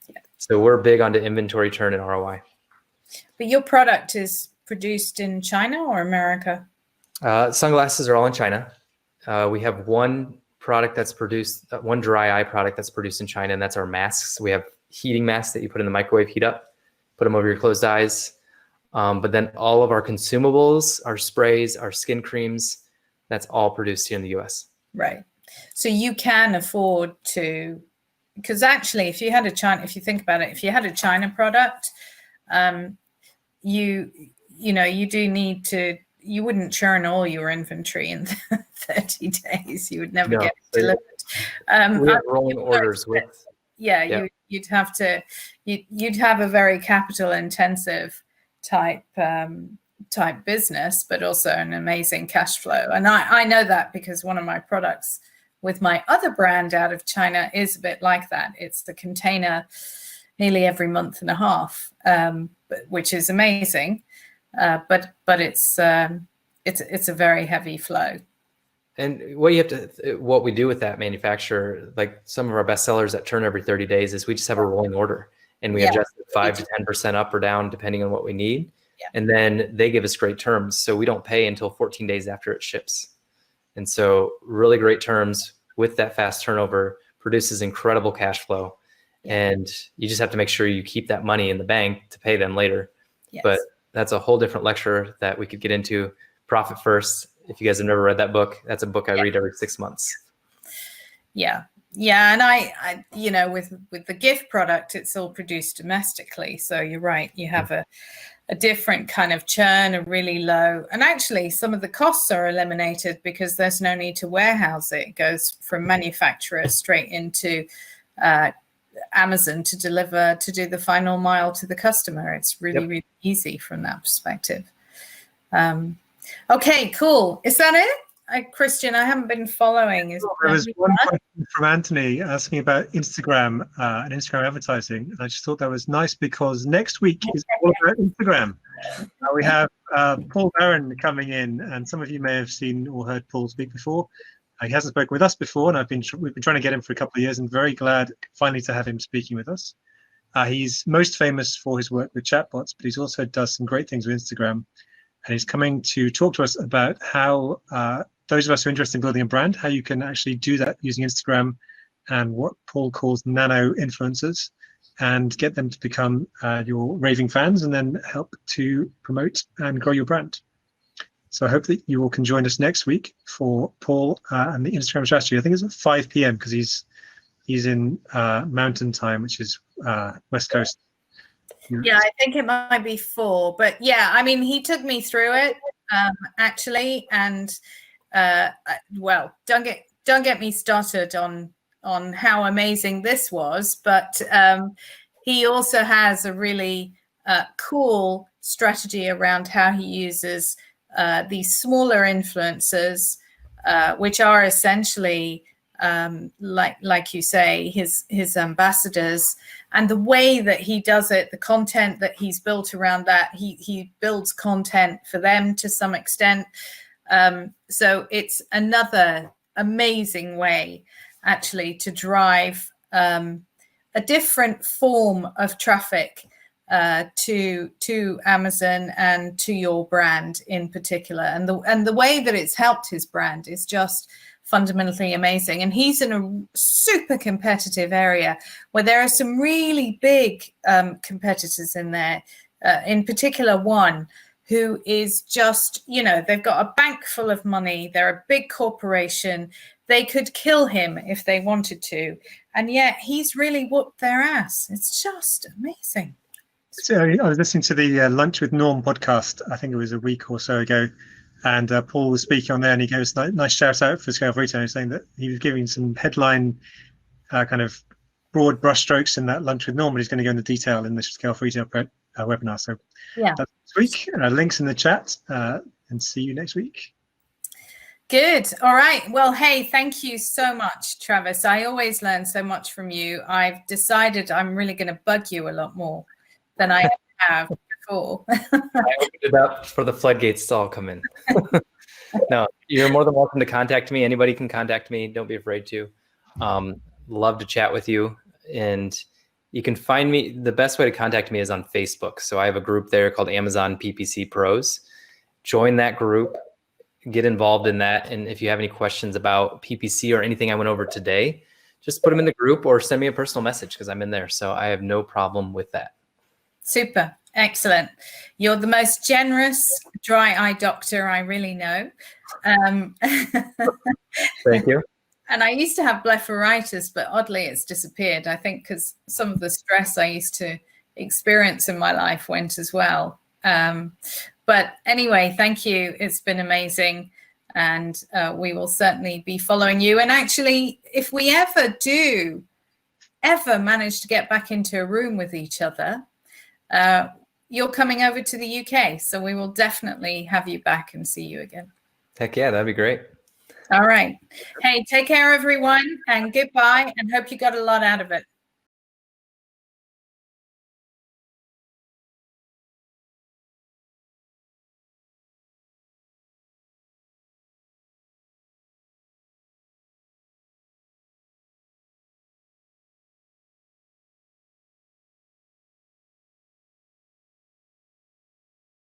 Yeah. So we're big onto inventory turn and ROI. But your product is produced in China or America? Sunglasses are all in China. We have one product that's produced, one dry eye product that's produced in China, and that's our masks. We have heating masks that you put in the microwave, heat up, put them over your closed eyes. But then all of our consumables, our sprays, our skin creams, that's all produced here in the US. Right. So you can afford to, because actually if you had if you think about it, if you had a China product, you do need to, you wouldn't churn all your inventory in 30 days. You would never get it delivered. We have rolling orders with. Yeah, you'd have a very capital intensive type business, but also an amazing cash flow. And I know that because one of my products with my other brand out of China is a bit like that. It's the container nearly every month and a half, which is amazing. But it's a very heavy flow. And what we do with that manufacturer, like some of our best sellers that turn every 30 days, is we just have a rolling order, and we adjust it 5 to 10% up or down depending on what we need. Yeah. And then they give us great terms, so we don't pay until 14 days after it ships. And so really great terms with that fast turnover produces incredible cash flow. And you just have to make sure you keep that money in the bank to pay them later. Yes. But that's a whole different lecture that we could get into. Profit First. If you guys have never read that book, that's a book I read every 6 months. Yeah. Yeah. And I with the gift product, it's all produced domestically. So you're right. You have a different kind of churn, a really low, and actually some of the costs are eliminated because there's no need to warehouse it. It goes from manufacturer straight into Amazon to deliver, to do the final mile to the customer. It's really, really easy from that perspective. Okay, cool. Is that it? Christian, I haven't been following. There was one question from Anthony asking about Instagram and Instagram advertising. And I just thought that was nice because next week is all about Instagram. We have Paul Barron coming in, and some of you may have seen or heard Paul speak before. He hasn't spoken with us before, and we've been trying to get him for a couple of years, and very glad finally to have him speaking with us. He's most famous for his work with chatbots, but he's also does some great things with Instagram. And he's coming to talk to us about how those of us who are interested in building a brand, how you can actually do that using Instagram and what Paul calls nano influencers, and get them to become your raving fans, and then help to promote and grow your brand. So I hope that you all can join us next week for Paul and the Instagram strategy. I think it's at 5 p.m. because he's in Mountain Time, which is West Coast. Yeah, I think it might be 4, but yeah, I mean, he took me through it actually, and well, don't get me started on how amazing this was, but he also has a really cool strategy around how he uses these smaller influencers, which are essentially like you say, his ambassadors, and the way that he does it, the content that he's built around that, he builds content for them to some extent. So it's another amazing way actually to drive a different form of traffic to Amazon and to your brand in particular. And the way that it's helped his brand is just fundamentally amazing. And he's in a super competitive area where there are some really big competitors in there, in particular one who is just, they've got a bank full of money. They're a big corporation. They could kill him if they wanted to. And yet he's really whooped their ass. It's just amazing. So I was listening to the Lunch with Norm podcast, I think it was a week or so ago, and Paul was speaking on there, and he gave us a nice shout out for ScaleForEtail, saying that he was giving some headline kind of broad brushstrokes in that Lunch with Norm, but he's going to go into detail in the ScaleForEtail webinar. So yeah, that's this week. Links in the chat, and see you next week. Good. All right. Well, hey, thank you so much, Travis. I always learn so much from you. I've decided I'm really going to bug you a lot more than I have before. I opened it up for the floodgates to all come in. No, you're more than welcome to contact me. Anybody can contact me. Don't be afraid to. Love to chat with you. And you can find me. The best way to contact me is on Facebook. So I have a group there called Amazon PPC Pros. Join that group. Get involved in that. And if you have any questions about PPC or anything I went over today, just put them in the group or send me a personal message because I'm in there. So I have no problem with that. Super. Excellent. You're the most generous dry eye doctor I really know. Thank you. And I used to have blepharitis, but oddly it's disappeared. I think because some of the stress I used to experience in my life went as well. But anyway, thank you. It's been amazing. And we will certainly be following you. And actually, if we ever manage to get back into a room with each other, you're coming over to the UK. So we will definitely have you back and see you again. Heck yeah, that'd be great. All right. Hey, take care, everyone, and goodbye, and hope you got a lot out of it.